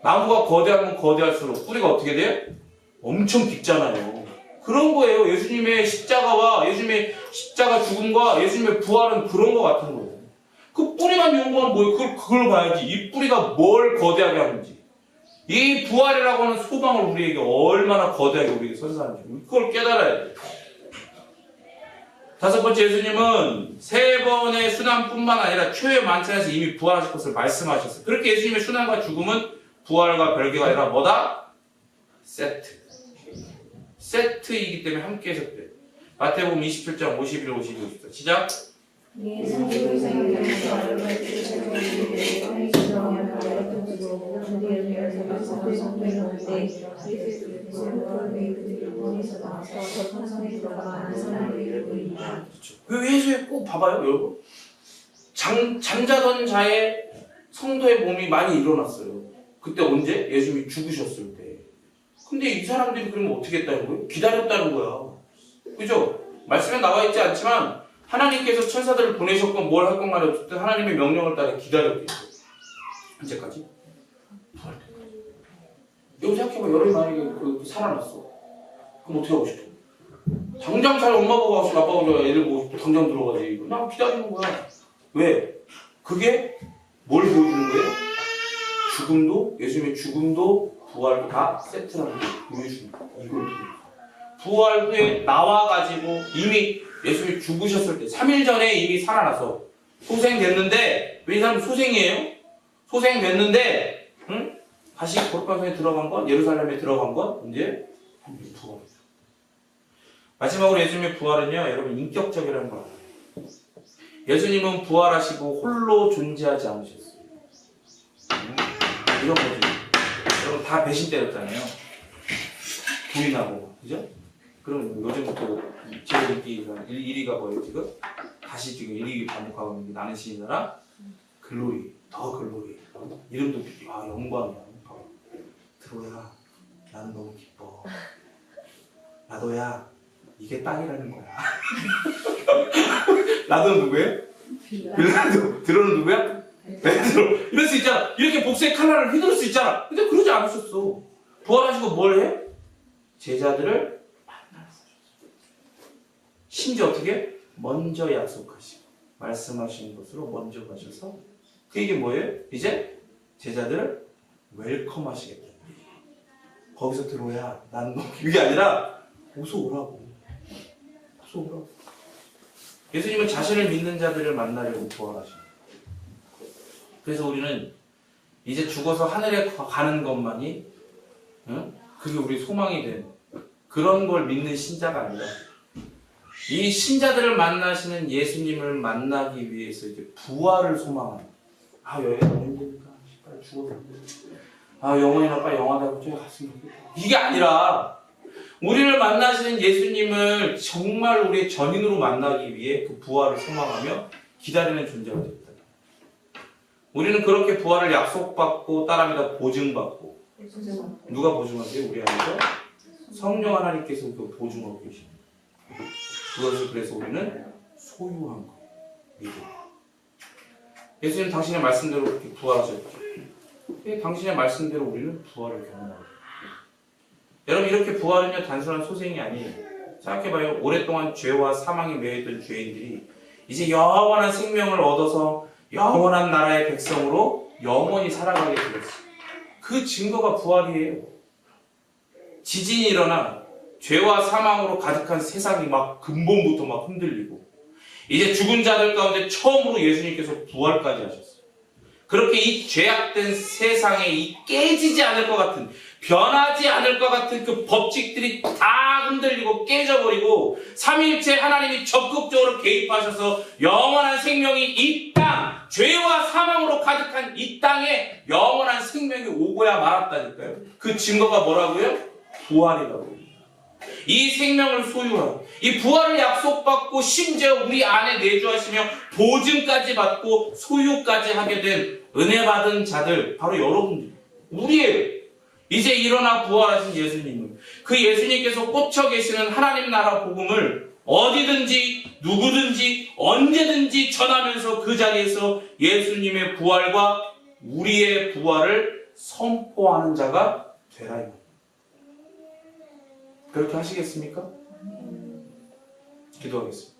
나무가 거대하면 거대할수록 뿌리가 어떻게 돼요? 엄청 깊잖아요. 그런 거예요. 예수님의 십자가와 예수님의 십자가 죽음과 예수님의 부활은 그런 거 같은 거예요. 그 뿌리만 연구하면 뭐예요? 그걸 봐야지. 이 뿌리가 뭘 거대하게 하는지. 이 부활이라고 하는 소망을 우리에게 얼마나 거대하게 우리에게 선사하는지. 그걸 깨달아야 돼요. 다섯 번째, 예수님은 세 번의 순환뿐만 아니라 최후의 만찬에서 이미 부활하실 것을 말씀하셨어요. 그렇게 예수님의 순환과 죽음은 부활과 별개가 아니라 뭐다? 세트이기 때문에 함께 해석돼요. 마태복음 27장 51, 52, 54. 시작. 그 회수에 꼭 봐봐요, 여러분. 잠자던 자의 성도의 몸이 많이 일어났어요. 그때 언제? 예수님이 죽으셨을 때. 근데 이 사람들이 그러면 어떻게 했다는 거예요? 기다렸다는 거야. 그죠? 말씀에 나와 있지 않지만 하나님께서 천사들을 보내셨건 뭘 할 건 간에 어쨌든 하나님의 명령을 따라 기다렸겠죠. 언제까지? 여기 생각해봐. 여러분 만약에 살아났어. 그럼 어떻게 하고 싶어? 당장 잘 엄마 보고 하고 싶어. 아빠 보고 애들 보고 싶어. 당장 들어가지. 나 기다리는 거야. 왜? 그게 뭘 보여주는 거예요? 죽음도, 예수님의 죽음도 부활도 다 세트라는 걸 보여주는 거예요. 이걸 부활 후에 나와가지고 이미 예수님이 죽으셨을 때 3일 전에 이미 살아나서 소생됐는데, 왜 이 사람 소생이에요? 소생됐는데 다시 거룩한 성에 들어간 건, 예루살렘에 들어간 건 언제? 부활이죠. 마지막으로 예수님의 부활은요, 여러분 인격적이라는 걸 알아요. 예수님은 부활하시고 홀로 존재하지 않으셨어요. 이런 거죠. 여러분 다 배신 때렸잖아요. 부인하고, 그죠? 그럼 요즘부터 제일 인기가 1위가 뭐예요 지금? 다시 지금 1위 반복하고 있는 게 나는 시인나라 글로리, 더 글로리. 이름도 영광이야. 들어야, 나는 너무 기뻐. 나도야, 이게 땅이라는 거야. 나도 누구예요? 빌라도. 들어는 누구야? 베드로. 이럴 수 있잖아. 이렇게 복수의 칼날을 휘두를 수 있잖아. 근데 그러지 않으셨어. 부활하시고 뭘 해? 제자들을 만나셨어. 심지어 어떻게? 먼저 약속하시고 말씀하신 곳으로 먼저 가셔서 그 얘기 뭐예요? 이제 제자들을 웰컴 하시겠다. 거기서 들어야 난 너 이게 아니라 어서 오라고. 어서 오라고. 예수님은 자신을 믿는 자들을 만나려고 부활하십니다. 그래서 우리는 이제 죽어서 하늘에 가는 것만이 그게 우리 소망이 된 그런 걸 믿는 신자가 아니라 이 신자들을 만나시는 예수님을 만나기 위해서 이제 부활을 소망하는. 여행 너무 힘드니까 빨리 죽어도 안 돼. 영원이나 빨리 영화다고 저기 갔으면 좋겠다. 이게 아니라 우리를 만나시는 예수님을 정말 우리의 전인으로 만나기 위해 그 부활을 소망하며 기다리는 존재가 됐다. 우리는 그렇게 부활을 약속받고 따라합니다. 보증받고. 누가 보증하세요? 우리 안에서? 성령 하나님께서 그 보증하고 계십니다. 그것을 그래서 우리는 소유한 거예요. 믿음. 예수님 당신의 말씀대로 그렇게 부활하셨죠. 당신의 말씀대로 우리는 부활을 경험하고. 여러분 이렇게 부활은요 단순한 소생이 아니에요. 생각해봐요. 오랫동안 죄와 사망에 매여있던 죄인들이 이제 영원한 생명을 얻어서 영원한 나라의 백성으로 영원히 살아가게 되었어요. 그 증거가 부활이에요. 지진이 일어나 죄와 사망으로 가득한 세상이 막 근본부터 막 흔들리고 이제 죽은 자들 가운데 처음으로 예수님께서 부활까지 하셨어요. 그렇게 이 죄악된 세상에 이 깨지지 않을 것 같은, 변하지 않을 것 같은 그 법칙들이 다 흔들리고 깨져버리고 삼위일체 하나님이 적극적으로 개입하셔서 영원한 생명이 이 땅, 죄와 사망으로 가득한 이 땅에 영원한 생명이 오고야 말았다니까요. 그 증거가 뭐라고요? 부활이라고요. 이 생명을 소유하고 이 부활을 약속받고 심지어 우리 안에 내주하시며 보증까지 받고 소유까지 하게 된 은혜 받은 자들, 바로 여러분들, 우리예요. 이제 일어나 부활하신 예수님은 그 예수님께서 꽂혀 계시는 하나님 나라 복음을 어디든지 누구든지 언제든지 전하면서 그 자리에서 예수님의 부활과 우리의 부활을 선포하는 자가 되라. 그렇게 하시겠습니까? 기도하겠습니다.